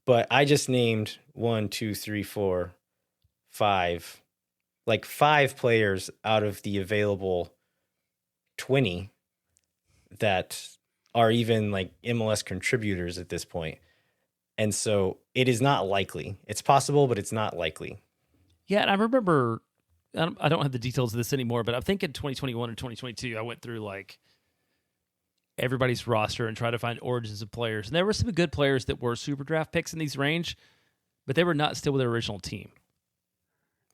But I just named 1, 2, 3, 4, 5, like 5 players out of the available 20 that are even like MLS contributors at this point. And so it is not likely. It's possible, but it's not likely. Yeah, and I remember, I don't have the details of this anymore, but I think in 2021 or 2022, I went through like everybody's roster and tried to find origins of players. And there were some good players that were super draft picks in these range, but they were not still with their original team.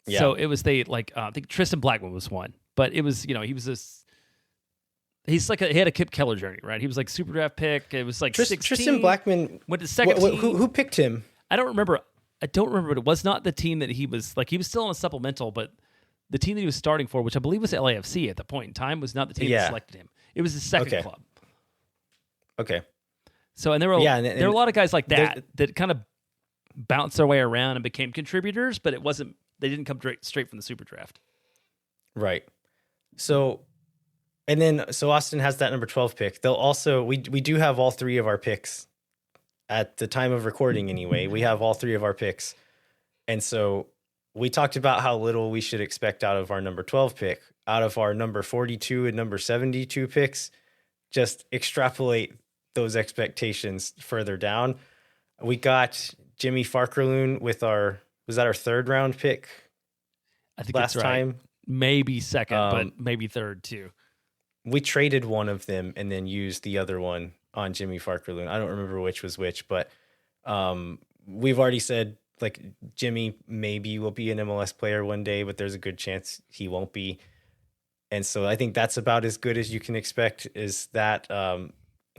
Yeah. So it was I think Tristan Blackman was one, but it was, he was this, he had a Kip Keller journey, right? He was like super draft pick. It was like 16. Tristan Blackman went to second team. Who picked him? I don't remember, but it was not the team that he was still on a supplemental, but the team that he was starting for, which I believe was LAFC at the point in time, was not the team that selected him. It was the second club. Okay. So, and there were a lot of guys like that kind of bounced their way around and became contributors, but they didn't come straight from the super draft. Right. So Austin has that number 12 pick. They'll also, we do have all 3 of our picks at the time of recording anyway. We have all 3 of our picks. And so we talked about how little we should expect out of our number 12 pick. Out of our number 42 and number 72 picks, just extrapolate those expectations further down. We got Jimmy Farkerloon with was that our 3rd round pick? I think last that's right. time? Maybe 2nd, but maybe 3rd too. We traded one of them and then used the other one on Jimmy Farkerloon. I don't remember which was which, but we've already said like Jimmy maybe will be an MLS player one day, but there's a good chance he won't be. And so I think that's about as good as you can expect is that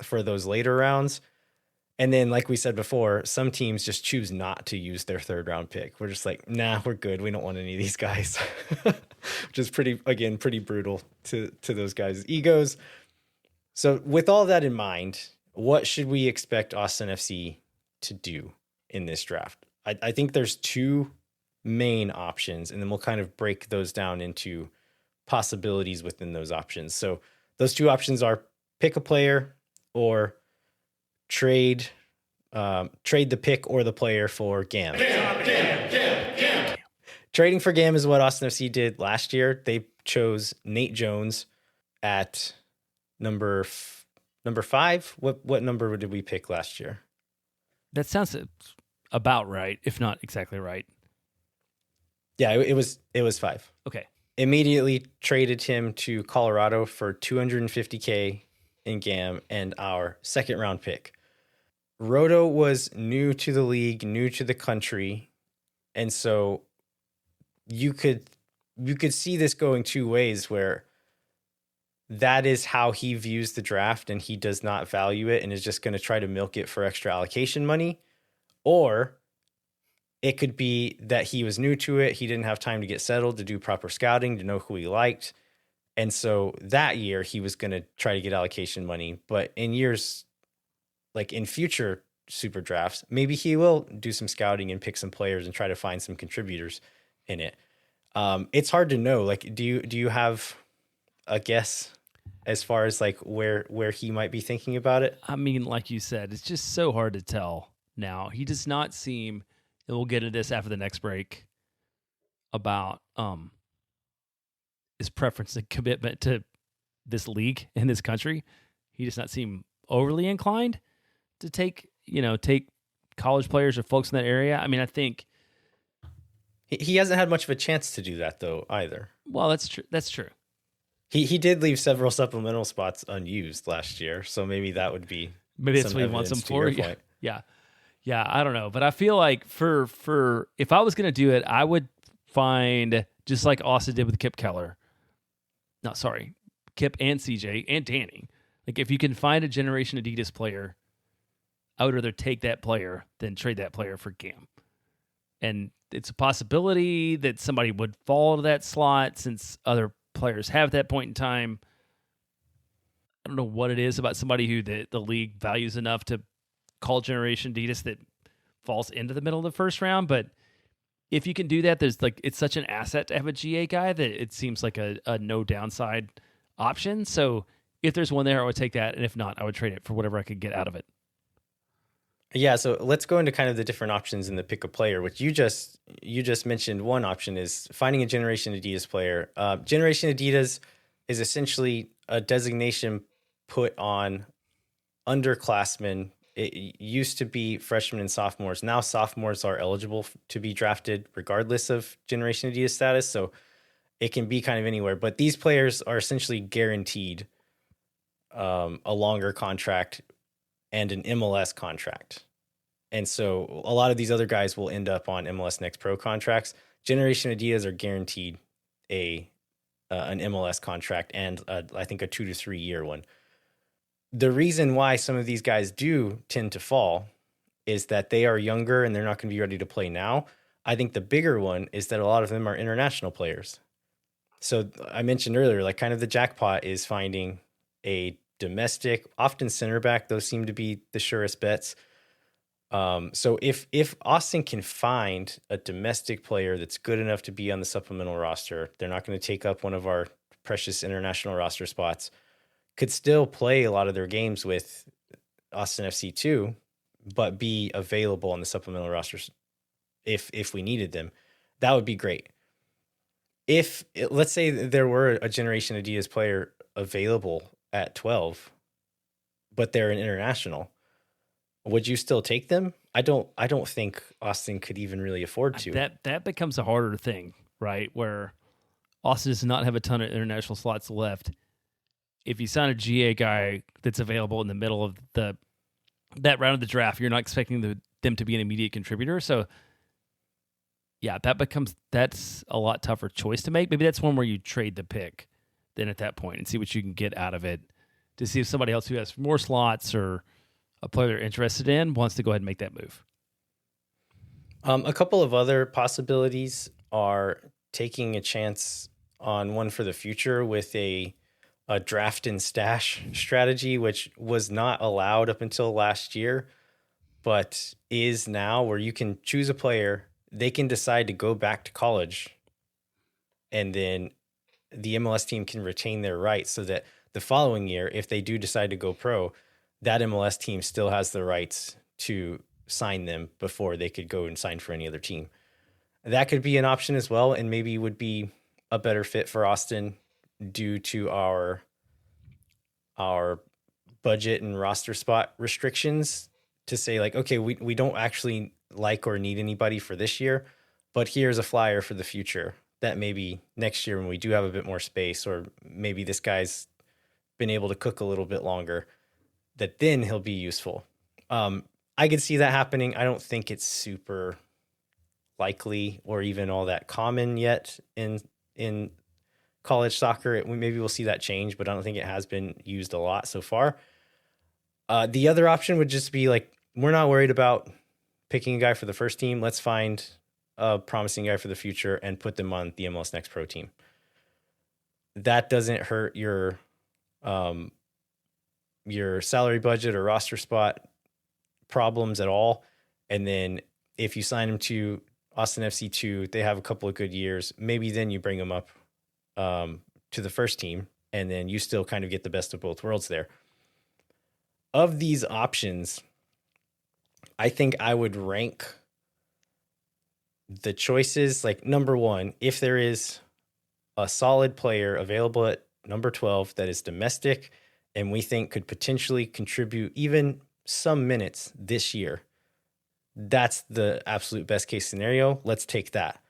for those later rounds. And then, like we said before, some teams just choose not to use their 3rd round pick. We're just like, nah, we're good. We don't want any of these guys, which is pretty brutal to those guys' egos. So with all that in mind, what should we expect Austin FC to do in this draft? I think there's 2 main options, and then we'll kind of break those down into possibilities within those options. So those 2 options are pick a player or trade the pick or the player for GAM. Trading for GAM is what Austin FC did last year. They chose Nate Jones at number 5. What number did we pick last year? That sounds about right, if not exactly right. Yeah, it was 5. Okay. Immediately traded him to Colorado for $250K in GAM and our second round pick. Roto was new to the league, new to the country, and so you could see this going two ways, where that is how he views the draft and he does not value it and is just going to try to milk it for extra allocation money. Or it could be that he was new to it. He didn't have time to get settled, to do proper scouting, to know who he liked. And so that year he was going to try to get allocation money. But in years, like in future super drafts, maybe he will do some scouting and pick some players and try to find some contributors in it. It's hard to know. Like, do you have a guess as far as like where he might be thinking about it? I mean, like you said, it's just so hard to tell now. He does not seem, and we'll get into this after the next break, about his preference and commitment to this league and this country. He does not seem overly inclined to take college players or folks in that area. I mean, I think he hasn't had much of a chance to do that though either. Well, that's true. That's true. He did leave several supplemental spots unused last year, so maybe that would be that's what he wants them for. Yeah. I don't know, but I feel like for if I was going to do it, I would find, just like Austin did with Kip Keller. No, sorry, Kip and CJ and Danny. Like, if you can find a Generation Adidas player, I would rather take that player than trade that player for GAM. And it's a possibility that somebody would fall to that slot since other players have that point in time. I don't know what it is about somebody who the league values enough to call Generation Adidas that falls into the middle of the first round. But if you can do that, it's such an asset to have a GA guy that it seems like a no downside option. So if there's one there, I would take that. And if not, I would trade it for whatever I could get out of it. Yeah, so let's go into kind of the different options in the pick a player, which you just mentioned. One option is finding a Generation Adidas player. Generation Adidas is essentially a designation put on underclassmen. It used to be freshmen and sophomores. Now sophomores are eligible to be drafted regardless of Generation Adidas status, so it can be kind of anywhere. But these players are essentially guaranteed a longer contract and an MLS contract. And so a lot of these other guys will end up on MLS Next Pro contracts. Generation Adidas are guaranteed an MLS contract and I think a 2 to 3 year one. The reason why some of these guys do tend to fall is that they are younger and they're not going to be ready to play now. I think the bigger one is that a lot of them are international players. So I mentioned earlier, like kind of the jackpot is finding a domestic, often center back. Those seem to be the surest bets. So if Austin can find a domestic player that's good enough to be on the supplemental roster, they're not going to take up one of our precious international roster spots, could still play a lot of their games with Austin FC 2, but be available on the supplemental rosters if we needed them, that would be great. If let's say there were a Generation Adidas player available at 12, but they're an international, would you still take them? I don't think Austin could even really afford to. That becomes a harder thing, right? Where Austin does not have a ton of international slots left. If you sign a GA guy that's available in the middle of that round of the draft, you're not expecting them to be an immediate contributor. So yeah, that's a lot tougher choice to make. Maybe that's one where you trade the pick then at that point and see what you can get out of it, to see if somebody else who has more slots or a player they're interested in wants to go ahead and make that move. A couple of other possibilities are taking a chance on one for the future with a draft and stash strategy, which was not allowed up until last year, but is now, where you can choose a player, they can decide to go back to college, and then the MLS team can retain their rights so that the following year, if they do decide to go pro, that MLS team still has the rights to sign them before they could go and sign for any other team. That could be an option as well, and maybe would be a better fit for Austin due to our budget and roster spot restrictions, to say like, okay, we don't actually like or need anybody for this year, but here's a flyer for the future that maybe next year when we do have a bit more space, or maybe this guy's been able to cook a little bit longer, that then he'll be useful. I could see that happening. I don't think it's super likely or even all that common yet in college soccer. Maybe we'll see that change, but I don't think it has been used a lot so far. The other option would just be like, we're not worried about picking a guy for the first team. Let's find a promising guy for the future and put them on the MLS Next Pro team. That doesn't hurt your salary budget or roster spot problems at all. And then if you sign them to Austin FC2, they have a couple of good years. Maybe then you bring them up to the first team, and then you still kind of get the best of both worlds there. Of these options, I think I would rank the choices like number one, if there is a solid player available at number 12 that is domestic and we think could potentially contribute even some minutes this year, that's the absolute best case scenario. Let's take that.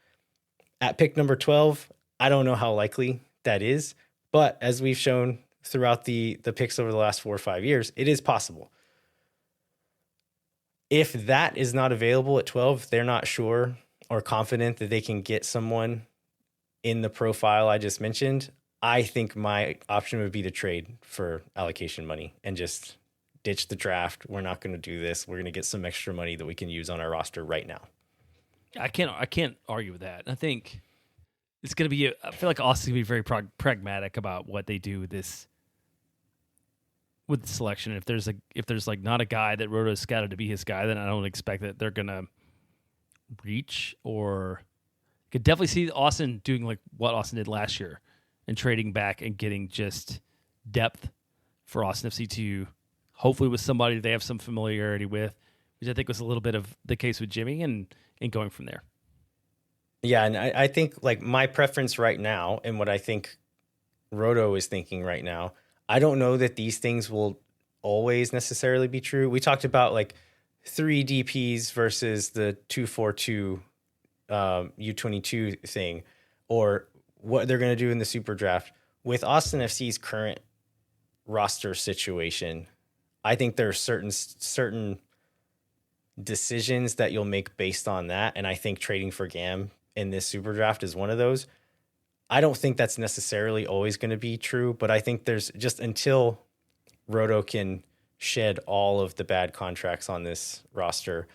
At pick number 12, I don't know how likely that is, but as we've shown throughout the picks over the last 4 or 5 years, it is possible. If that is not available at 12, they're not sure or confident that they can get someone in the profile I just mentioned, I think my option would be to trade for allocation money and just ditch the draft. We're not going to do this. We're going to get some extra money that we can use on our roster right now. I can't argue with that. I think it's going to be. I feel like Austin's going to be very pragmatic about what they do with this, with the selection. If there's like not a guy that Roto scouted to be his guy, then I don't expect that they're going to reach, or could definitely see Austin doing like what Austin did last year and trading back and getting just depth for Austin FC to hopefully with somebody they have some familiarity with, which I think was a little bit of the case with Jimmy, and going from there. Yeah, and I think like my preference right now and what I think Roto is thinking right now, I don't know that these things will always necessarily be true. We talked about like 3 DPs versus the 2-4-2 U22 thing, or what they're going to do in the super draft. With Austin FC's current roster situation, I think there are certain decisions that you'll make based on that, and I think trading for Gam in this super draft is one of those. I don't think that's necessarily always going to be true, but I think there's just until Roto can shed all of the bad contracts on this roster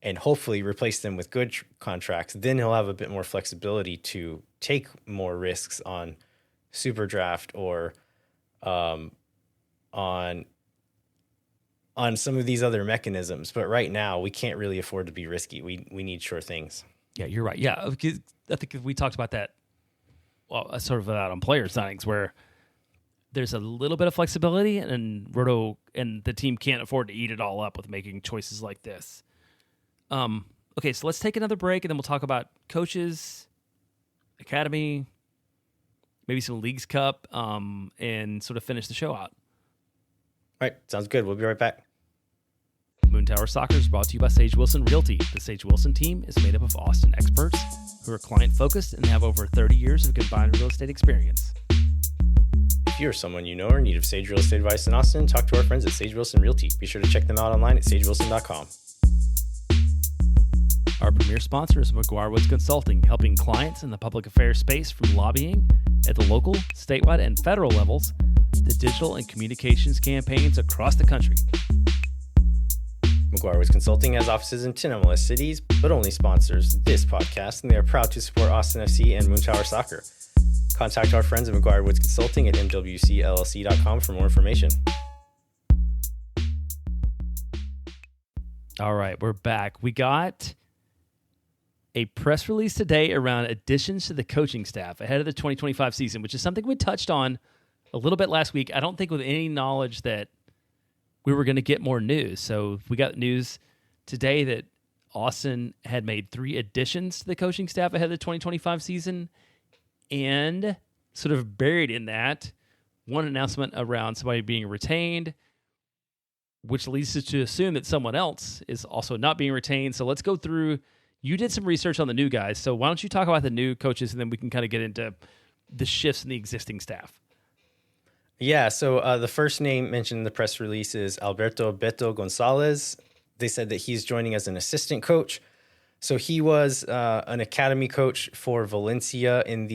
and hopefully replace them with good contracts, then he'll have a bit more flexibility to take more risks on super draft or on some of these other mechanisms. But right now we can't really afford to be risky. We need sure things. Yeah, you're right. Yeah, I think we talked about that. Well, sort of out on player signings where there's a little bit of flexibility, and Roto and the team can't afford to eat it all up with making choices like this. Okay, so let's take another break, and then we'll talk about coaches, academy, maybe some Leagues Cup, and sort of finish the show out. All right, sounds good. We'll be right back. Moon Tower Soccer is brought to you by Sage Wilson Realty. The Sage Wilson team is made up of Austin experts who are client-focused and have over 30 years of combined real estate experience. If you're someone you know or in need of Sage Real Estate advice in Austin, talk to our friends at Sage Wilson Realty. Be sure to check them out online at sagewilson.com. Our premier sponsor is McGuire Woods Consulting, helping clients in the public affairs space from lobbying at the local, statewide, and federal levels to digital and communications campaigns across the country. McGuire Woods Consulting has offices in 10 MLS cities, but only sponsors this podcast, and they are proud to support Austin FC and Moon Tower Soccer. Contact our friends at McGuire Woods Consulting at mwcllc.com for more information. All right, we're back. We got a press release today around additions to the coaching staff ahead of the 2025 season, which is something we touched on a little bit last week. I don't think with any knowledge that we were going to get more news. So we got news today that Austin had made 3 additions to the coaching staff ahead of the 2025 season, and sort of buried in that, one announcement around somebody being retained, which leads us to assume that someone else is also not being retained. So let's go through. You did some research on the new guys, so why don't you talk about the new coaches, and then we can kind of get into the shifts in the existing staff. Yeah, so the first name mentioned in the press release is Alberto Beto Gonzalez. They said that he's joining as an assistant coach. So he was an academy coach for Valencia in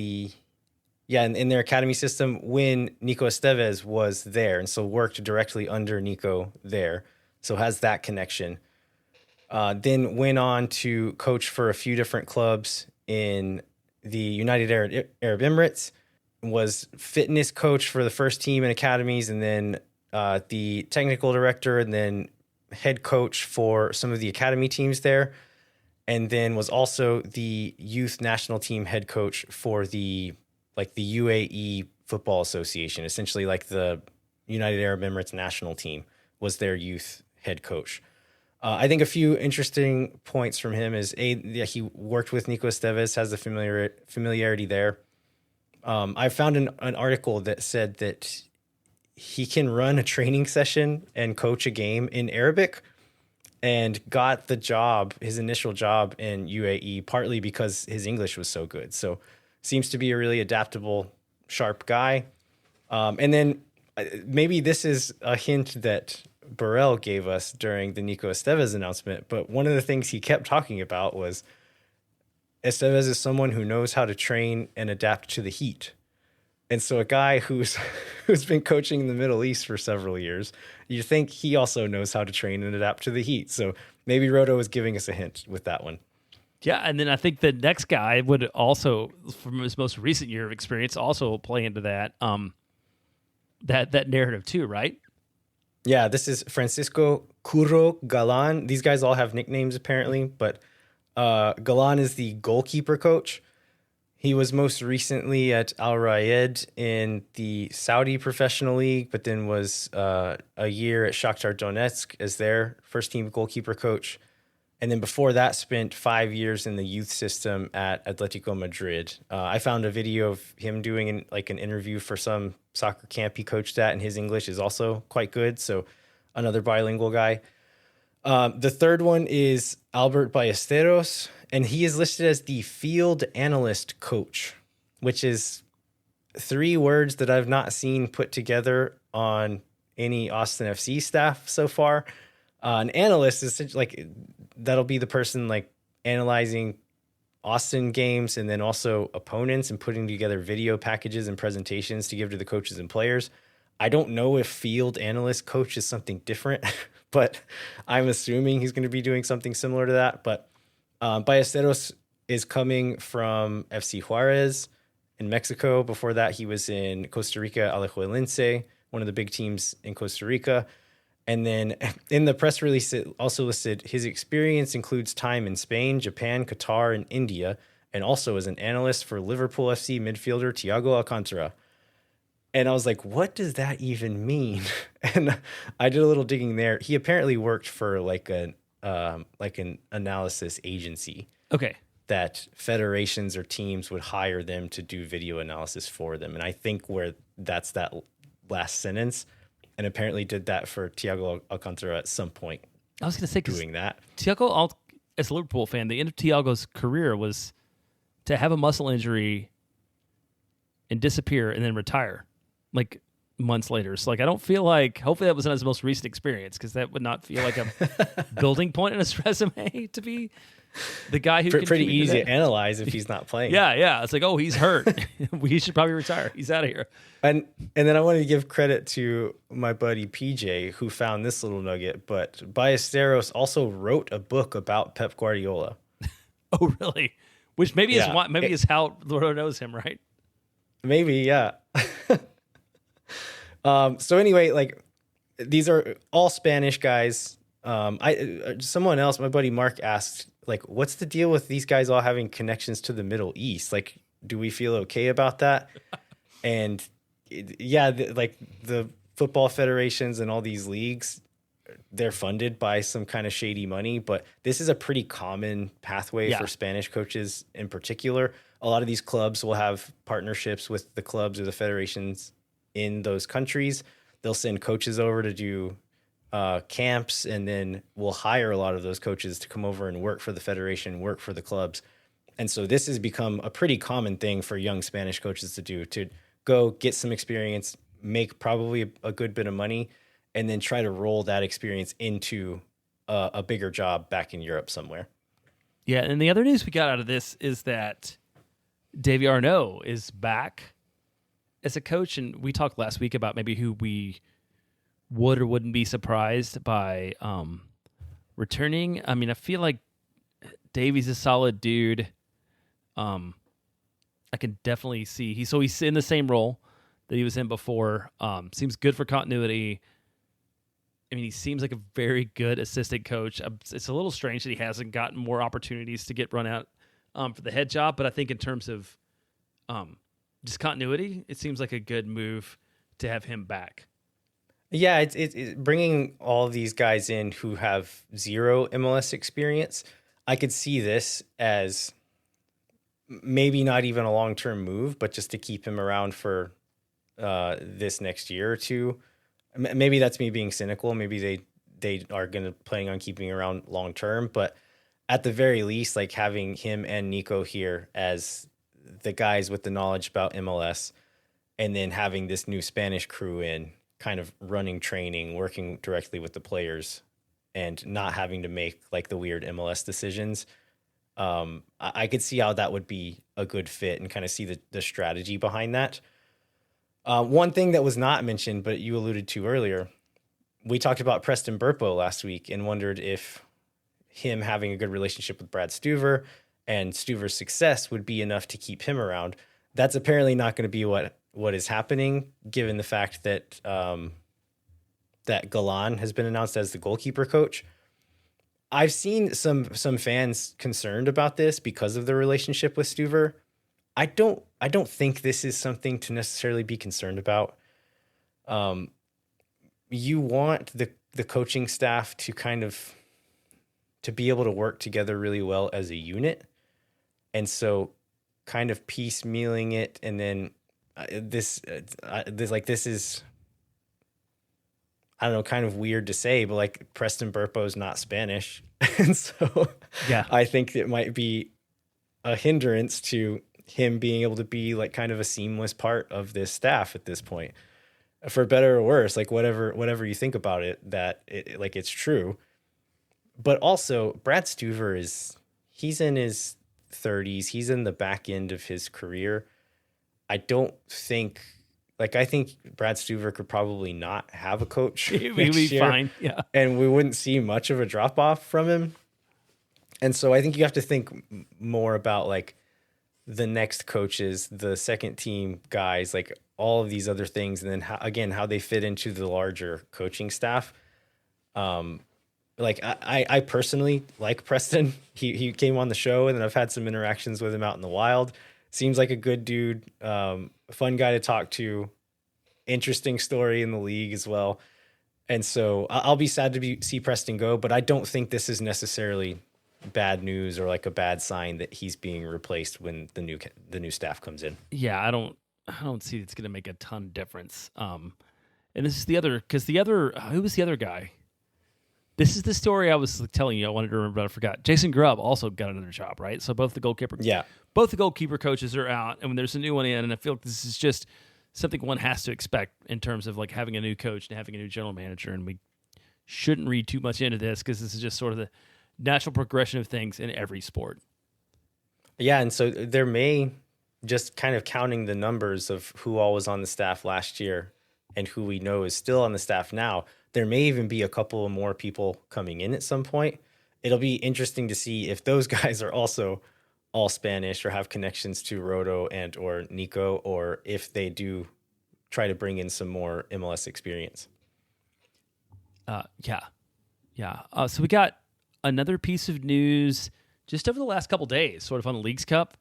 their academy system when Nico Estevez was there, and so worked directly under Nico there. So has that connection. Then went on to coach for a few different clubs in the United Arab Emirates, was fitness coach for the first team in academies, and then the technical director, and then head coach for some of the academy teams there, and then was also the youth national team head coach for the UAE Football Association, essentially like the United Arab Emirates national team was their youth head coach. I think a few interesting points from him is he worked with Nico Estevez, has the familiarity there. I found an article that said that he can run a training session and coach a game in Arabic, and got the job, his initial job in UAE, partly because his English was so good. So seems to be a really adaptable, sharp guy. And then maybe this is a hint that Burrell gave us during the Nico Estevez announcement, but one of the things he kept talking about was Estevez is someone who knows how to train and adapt to the heat. And so a guy who's been coaching in the Middle East for several years, you think he also knows how to train and adapt to the heat. So maybe Roto was giving us a hint with that one. Yeah, and then I think the next guy would also, from his most recent year of experience, also play into that that narrative too, right? Yeah, this is Francisco Curro Galan. These guys all have nicknames apparently, but Galan is the goalkeeper coach. He was most recently at Al Rayed in the Saudi Professional League, but then was a year at Shakhtar Donetsk as their first team goalkeeper coach. And then before that, spent 5 years in the youth system at Atletico Madrid. I found a video of him doing an interview for some soccer camp he coached at, and his English is also quite good. So another bilingual guy. The third one is Albert Ballesteros, and he is listed as the field analyst coach, which is 3 words that I've not seen put together on any Austin FC staff so far. An analyst is like, that'll be the person like analyzing Austin games and then also opponents and putting together video packages and presentations to give to the coaches and players. I don't know if field analyst coach is something different, but I'm assuming he's going to be doing something similar to that. But Ballesteros is coming from FC Juarez in Mexico. Before that, he was in Costa Rica, Alajuelense, one of the big teams in Costa Rica. And then in the press release, it also listed his experience includes time in Spain, Japan, Qatar, and India, and also as an analyst for Liverpool FC midfielder Thiago Alcantara. And I was like, what does that even mean? And I did a little digging there. He apparently worked for like an analysis agency. Okay. That federations or teams would hire them to do video analysis for them. And I think where that's that last sentence, and apparently did that for Thiago Alcantara at some point. I was going to say, doing that. Thiago, as a Liverpool fan, the end of Thiago's career was to have a muscle injury and disappear and then retire like months later. So like, I don't feel like, hopefully that was not his most recent experience, because that would not feel like a building point in his resume to be the guy who pretty easy to analyze if he's not playing. Yeah. It's like, oh, he's hurt. We should probably retire. He's out of here. And then I wanted to give credit to my buddy PJ who found this little nugget, but Ballesteros also wrote a book about Pep Guardiola. Oh, really? Which maybe is how Loro knows him, right? Maybe, yeah. So anyway, like these are all Spanish guys. Someone else, my buddy Mark, asked, like, what's the deal with these guys all having connections to the Middle East? Like, do we feel okay about that? And like the football federations and all these leagues, they're funded by some kind of shady money, but this is a pretty common pathway for Spanish coaches in particular. A lot of these clubs will have partnerships with the clubs or the federations in those countries. They'll send coaches over to do camps, and then we'll hire a lot of those coaches to come over and work for the federation, work for the clubs. And so this has become a pretty common thing for young Spanish coaches to do, to go get some experience, make probably a good bit of money, and then try to roll that experience into a bigger job back in Europe somewhere. Yeah, and the other news we got out of this is that Davy Arnaud is back as a coach, and we talked last week about maybe who we would or wouldn't be surprised by returning. I mean, I feel like Davy's a solid dude. I can definitely see he's in the same role that he was in before. Seems good for continuity. I mean, he seems like a very good assistant coach. It's a little strange that he hasn't gotten more opportunities to get run out for the head job, but I think in terms of just continuity, it seems like a good move to have him back. Yeah, it's bringing all of these guys in who have zero MLS experience. I could see this as maybe not even a long-term move, but just to keep him around for this next year or two. Maybe that's me being cynical. Maybe they are planning on keeping around long-term, but at the very least, like having him and Nico here as the guys with the knowledge about MLS, and then having this new Spanish crew in, kind of running training, working directly with the players, and not having to make like the weird MLS decisions. I could see how that would be a good fit and kind of see the strategy behind that. One thing that was not mentioned, but you alluded to earlier, we talked about Preston Burpo last week and wondered if him having a good relationship with Brad Stuver and Stuver's success would be enough to keep him around. That's apparently not going to be what is happening, given the fact that that Galan has been announced as the goalkeeper coach. I've seen some fans concerned about this because of the relationship with Stuver. I don't think this is something to necessarily be concerned about. You want the coaching staff to kind of to be able to work together really well as a unit, and so kind of piecemealing it, and then this is, I don't know, kind of weird to say, but like Preston Burpo is not Spanish. And so I think it might be a hindrance to him being able to be like kind of a seamless part of this staff at this point, for better or worse, like whatever you think about it, that it's true. But also Brad Stuver he's in his 30s. He's in the back end of his career. I think Brad Stuver could probably not have a coach. He'd be fine. Yeah. And we wouldn't see much of a drop off from him. And so I think you have to think more about like the next coaches, the second team guys, like all of these other things. And then how they fit into the larger coaching staff. Like I personally like Preston. He came on the show, and then I've had some interactions with him out in the wild. Seems like a good dude, fun guy to talk to, interesting story in the league as well. And so I'll be sad to see Preston go, but I don't think this is necessarily bad news or like a bad sign that he's being replaced when the new staff comes in. Yeah, I don't see it's going to make a ton difference. And this is who was the other guy? This is the story I was telling you. I wanted to remember, but I forgot. Jason Grubb also got another job, right? So both the goalkeeper coaches are out, and when there's a new one in, and I feel like this is just something one has to expect in terms of like having a new coach and having a new general manager, and we shouldn't read too much into this because this is just sort of the natural progression of things in every sport. Yeah, and so there may, just kind of counting the numbers of who all was on the staff last year and who we know is still on the staff now, there may even be a couple of more people coming in at some point. It'll be interesting to see if those guys are also all Spanish or have connections to Rodo and or Nico, or if they do try to bring in some more MLS experience. So we got another piece of news just over the last couple days, sort of on the Leagues Cup.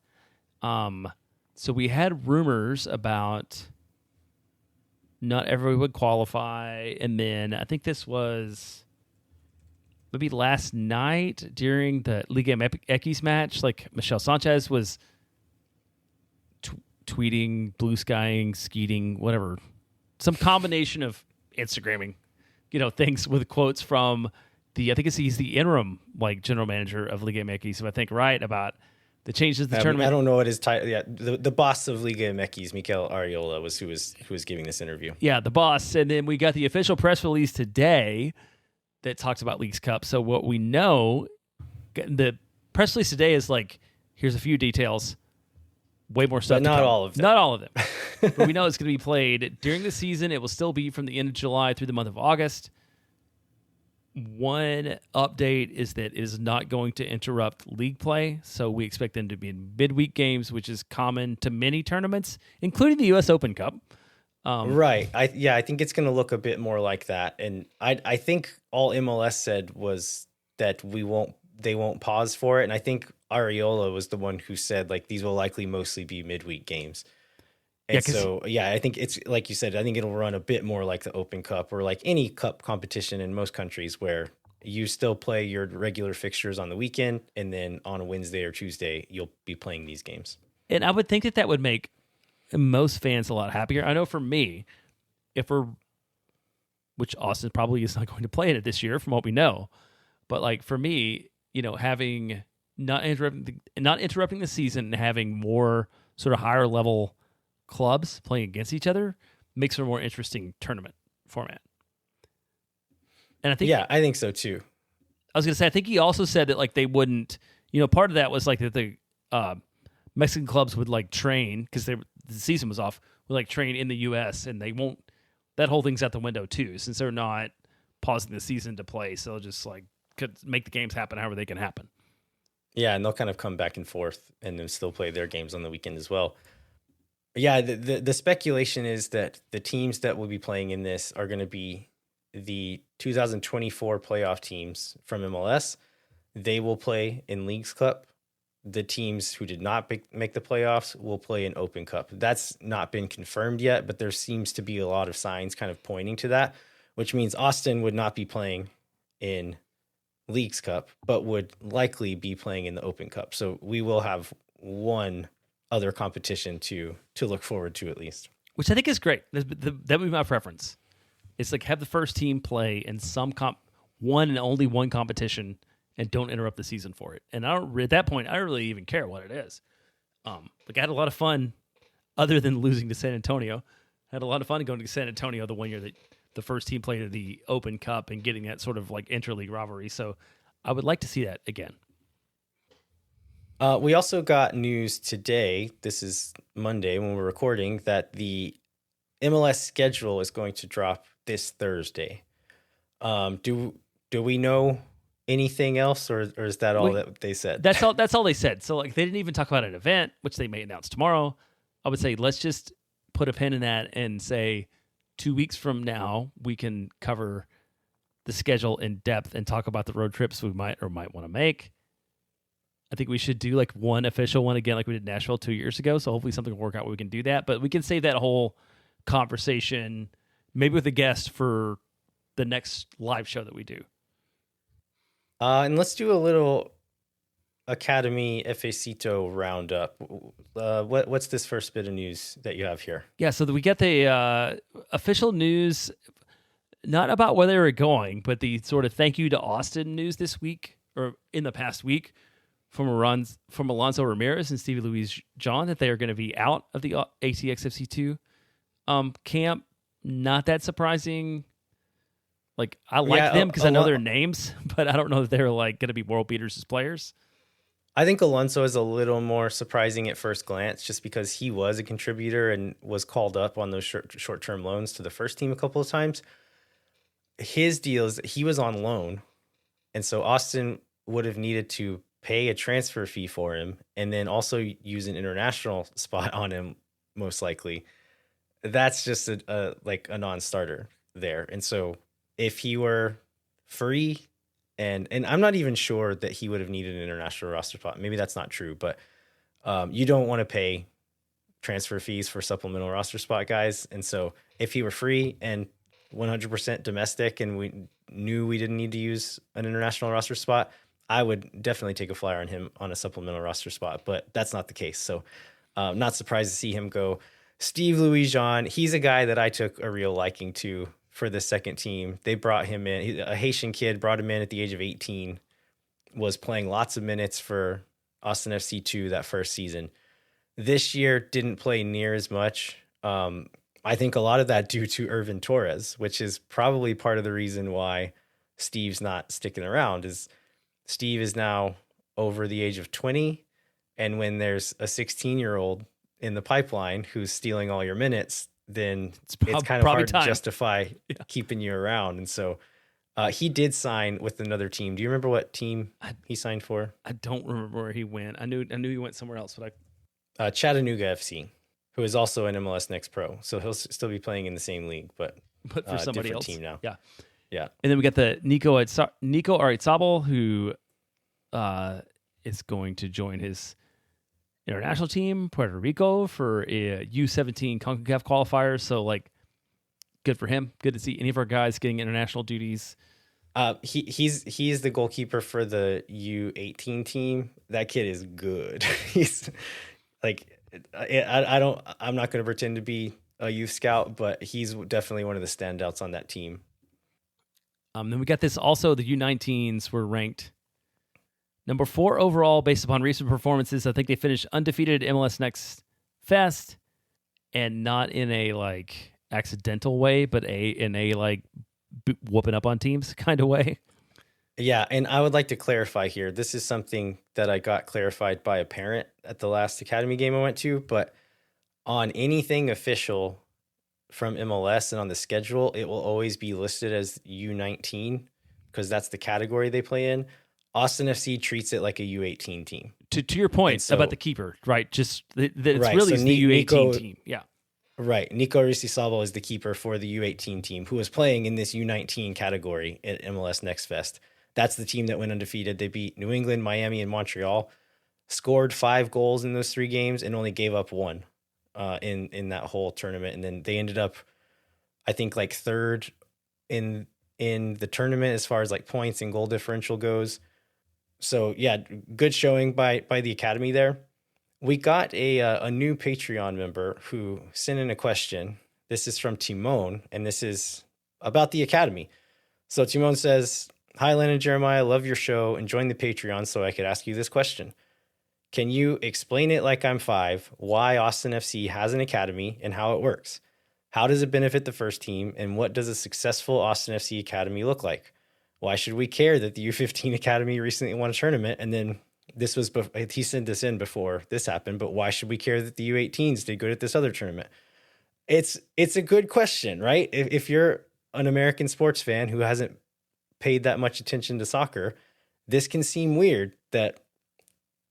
So we had rumors about not everyone would qualify. And then I think this was maybe last night during the Liga MX match, like Michelle Sanchez was tweeting, blue skying, skeeting, whatever, some combination of Instagramming, things with quotes from I think he's the interim general manager of Liga MX, I think, right, about the changes to the tournament. I don't know what his title. Yeah, the boss of Liga MX, Mikel Ariola, was who was giving this interview. Yeah, the boss. And then we got the official press release today that talks about Leagues Cup. So what we know, the press release today is here's a few details, way more stuff. But not all of them. Not all of them. But we know it's going to be played during the season. It will still be from the end of July through the month of August. One update is that it is not going to interrupt league play, so we expect them to be in midweek games, which is common to many tournaments, including the U.S. Open Cup. Right. I think it's going to look a bit more like that, and I think all MLS said was that they won't pause for it, and I think Ariola was the one who said these will likely mostly be midweek games. And I think it's like you said, I think it'll run a bit more like the Open Cup or like any cup competition in most countries where you still play your regular fixtures on the weekend, and then on a Wednesday or Tuesday, you'll be playing these games. And I would think that would make most fans a lot happier. I know for me, which Austin probably is not going to play in it this year from what we know, but for me, having not interrupting the season and having more sort of higher level clubs playing against each other makes for a more interesting tournament format. And I think I think so too. I was going to say, I think he also said that they wouldn't, part of that was that the Mexican clubs would train because the season was off, would train in the U.S. and they won't. That whole thing's out the window too, since they're not pausing the season to play. So they'll just could make the games happen however they can happen. Yeah, and they'll kind of come back and forth and then still play their games on the weekend as well. Yeah, the speculation is that the teams that will be playing in this are going to be the 2024 playoff teams from MLS. They will play in Leagues Cup. The teams who did not make the playoffs will play in Open Cup. That's not been confirmed yet, but there seems to be a lot of signs kind of pointing to that, which means Austin would not be playing in Leagues Cup, but would likely be playing in the Open Cup. So we will have one other competition to look forward to, at least, which I think is great. That would be my preference. It's have the first team play in some one and only one competition, and don't interrupt the season for it. And at that point, I don't really even care what it is. I had a lot of fun, other than losing to San Antonio. I had a lot of fun going to San Antonio the one year that the first team played at the Open Cup and getting that sort of interleague rivalry. So I would like to see that again. We also got news today, this is Monday when we're recording, that the MLS schedule is going to drop this Thursday. Do we know anything else, or is that all that they said? That's all they said. So they didn't even talk about an event, which they may announce tomorrow. I would say let's just put a pin in that and say 2 weeks from now we can cover the schedule in depth and talk about the road trips we might want to make. I think we should do one official one again, like we did Nashville 2 years ago. So hopefully something will work out where we can do that. But we can save that whole conversation, maybe with a guest, for the next live show that we do. And let's do a little Academy Facito roundup. What's this first bit of news that you have here? Yeah, so we get the official news, not about where they were going, but the sort of thank you to Austin news this week, or in the past week, from Alonso Ramirez and Stevie Louise John, that they are going to be out of the ATX FC2 camp. Not that surprising. I like them because I know their names, but I don't know that they're going to be world beaters as players. I think Alonso is a little more surprising at first glance, just because he was a contributor and was called up on those short-term loans to the first team a couple of times. His deal is that he was on loan, and so Austin would have needed to pay a transfer fee for him and then also use an international spot on him, most likely. That's just a non-starter there. And so if he were free, and I'm not even sure that he would have needed an international roster spot. Maybe that's not true, but you don't want to pay transfer fees for supplemental roster spot guys. And so if he were free and 100% domestic and we knew we didn't need to use an international roster spot, I would definitely take a flyer on him on a supplemental roster spot, but that's not the case. So not surprised to see him go. Steve Louis-Jean, he's a guy that I took a real liking to for the second team. They brought him in. He's a Haitian kid, brought him in at the age of 18, was playing lots of minutes for Austin FC 2 that first season. This year didn't play near as much. I think a lot of that due to Irvin Torres, which is probably part of the reason why Steve's not sticking around. Is Steve is now over the age of 20, and when there's a 16-year-old in the pipeline who's stealing all your minutes, then it's kind of hard to justify keeping you around. And so he did sign with another team. Do you remember what team he signed for? I don't remember where he went. I knew he went somewhere else, but Chattanooga FC, who is also an MLS Next Pro. So he'll still be playing in the same league, but for somebody else. Team now. Yeah. Yeah. And then we got the Nico Aritzabal, who is going to join his international team, Puerto Rico, for a U17 CONCACAF qualifiers. So, like, good for him. Good to see any of our guys getting international duties. He's the goalkeeper for the U18 team. That kid is good. He's like, I'm not going to pretend to be a youth scout, but he's definitely one of the standouts on that team. Then we got this also, the U19s were ranked number 4 overall based upon recent performances. I think they finished undefeated at MLS Next Fest, and not in a like accidental way, but in a like whooping up on teams kind of way. Yeah, and I would like to clarify here. This is something that I got clarified by a parent at the last academy game I went to, but on anything official from MLS and on the schedule, it will always be listed as U19 because that's the category they play in. Austin FC treats it like a U18 team. To your point about the keeper, right? Just that it's right. really So the U18 team. Yeah. Right. Nico Aritzabal is the keeper for the U18 team who was playing in this U19 category at MLS Next Fest. That's the team that went undefeated. They beat New England, Miami, and Montreal, scored 5 goals in those 3 games, and only gave up 1 in that whole tournament. And then they ended up, I think, like 3rd in the tournament as far as like points and goal differential goes. So yeah, good showing by the academy there. We got a new Patreon member who sent in a question. This is from Timon, and this is about the academy. So Timon says, "Hi, Len and Jeremiah, love your show and join the Patreon so I could ask you this question. Can you explain it like I'm 5, why Austin FC has an academy and how it works? How does it benefit the first team, and what does a successful Austin FC academy look like? Why should we care that the U15 academy recently won a tournament?" And then this was, he sent this in before this happened, but why should we care that the U18s did good at this other tournament? It's a good question, right? If you're an American sports fan who hasn't paid that much attention to soccer, this can seem weird that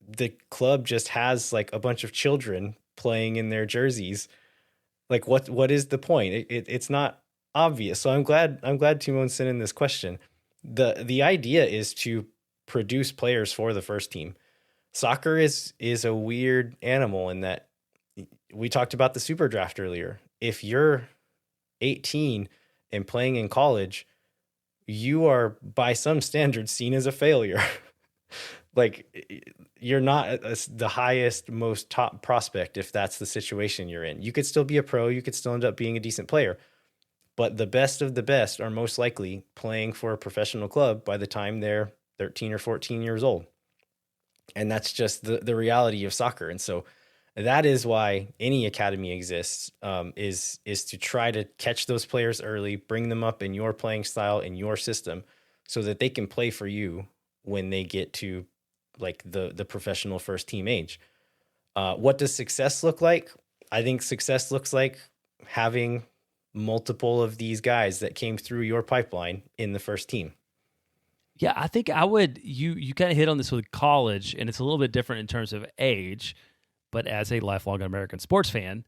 the club just has like a bunch of children playing in their jerseys. Like what is the point? It's not obvious. So I'm glad Timon sent in this question. The idea is to produce players for the first team. Soccer is a weird animal in that we talked about the SuperDraft earlier. If you're 18 and playing in college, you are by some standards seen as a failure. Like you're not the highest, most top prospect if that's the situation you're in. You could still be a pro. You could still end up being a decent player. But the best of the best are most likely playing for a professional club by the time they're 13 or 14 years old. And that's just the reality of soccer. And so that is why any academy exists, is to try to catch those players early, bring them up in your playing style, in your system, so that they can play for you when they get to like the professional first team age. What does success look like? I think success looks like having multiple of these guys that came through your pipeline in the first team. Yeah, I think I would, you kind of hit on this with college, and it's a little bit different in terms of age, but as a lifelong American sports fan,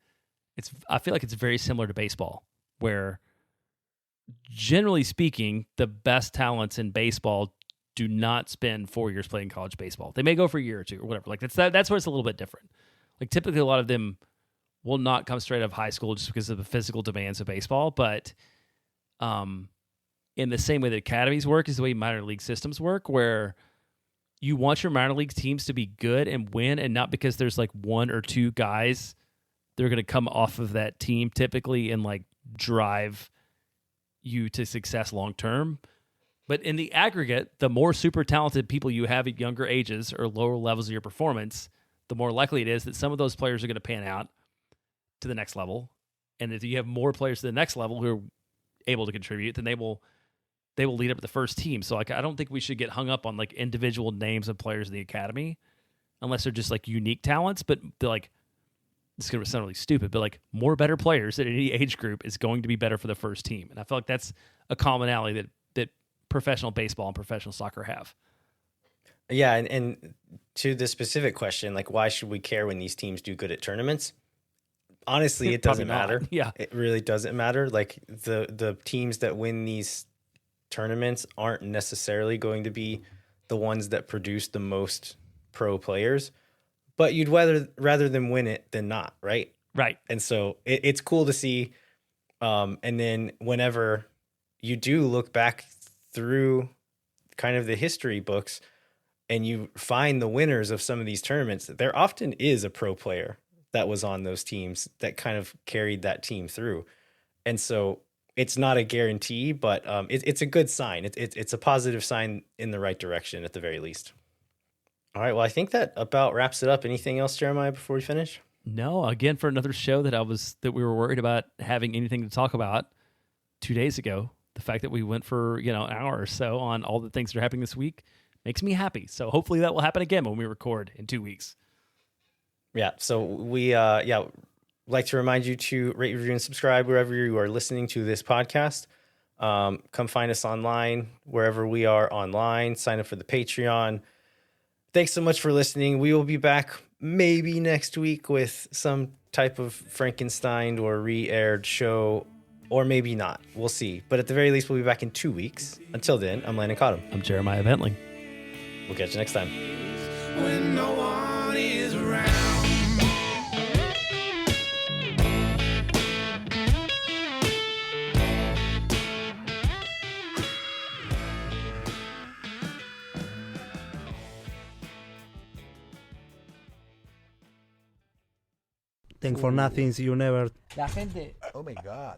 I feel like it's very similar to baseball, where generally speaking, the best talents in baseball do not spend 4 years playing college baseball. They may go for a year or two or whatever. Like that's where it's a little bit different. Like typically a lot of them will not come straight out of high school just because of the physical demands of baseball. But in the same way that academies work is the way minor league systems work, where you want your minor league teams to be good and win, and not because there's like one or two guys that are going to come off of that team typically and like drive you to success long term. But in the aggregate, the more super talented people you have at younger ages or lower levels of your performance, the more likely it is that some of those players are going to pan out to the next level. And if you have more players to the next level who are able to contribute, then they will lead up to the first team. So like, I don't think we should get hung up on like individual names of players in the academy unless they're just like unique talents. But they're like, this is going to sound really stupid, but like more better players at any age group is going to be better for the first team. And I feel like that's a commonality that professional baseball and professional soccer have. Yeah, and to the specific question, like why should we care when these teams do good at tournaments? Honestly, it doesn't matter. Yeah. It really doesn't matter. Like the teams that win these tournaments aren't necessarily going to be the ones that produce the most pro players, but you'd rather them win it than not, right? Right. And so it's cool to see. And then whenever you do look back through kind of the history books and you find the winners of some of these tournaments, there often is a pro player that was on those teams that kind of carried that team through. And so it's not a guarantee, but it's a good sign. It's a positive sign in the right direction at the very least. All right. Well, I think that about wraps it up. Anything else, Jeremiah, before we finish? No, again, for another show that we were worried about having anything to talk about 2 days ago, the fact that we went for, an hour or so on all the things that are happening this week makes me happy. So hopefully that will happen again when we record in 2 weeks. Yeah. So we, like to remind you to rate, review, and subscribe wherever you are listening to this podcast. Come find us online, wherever we are online. Sign up for the Patreon. Thanks so much for listening. We will be back maybe next week with some type of Frankenstein or re-aired show, or maybe not. We'll see. But at the very least, we'll be back in 2 weeks. Until then, I'm Landon Cottom. I'm Jeremiah Bentling. We'll catch you next time. When no one is around. Thank for nothing, you never. La gente Oh my God.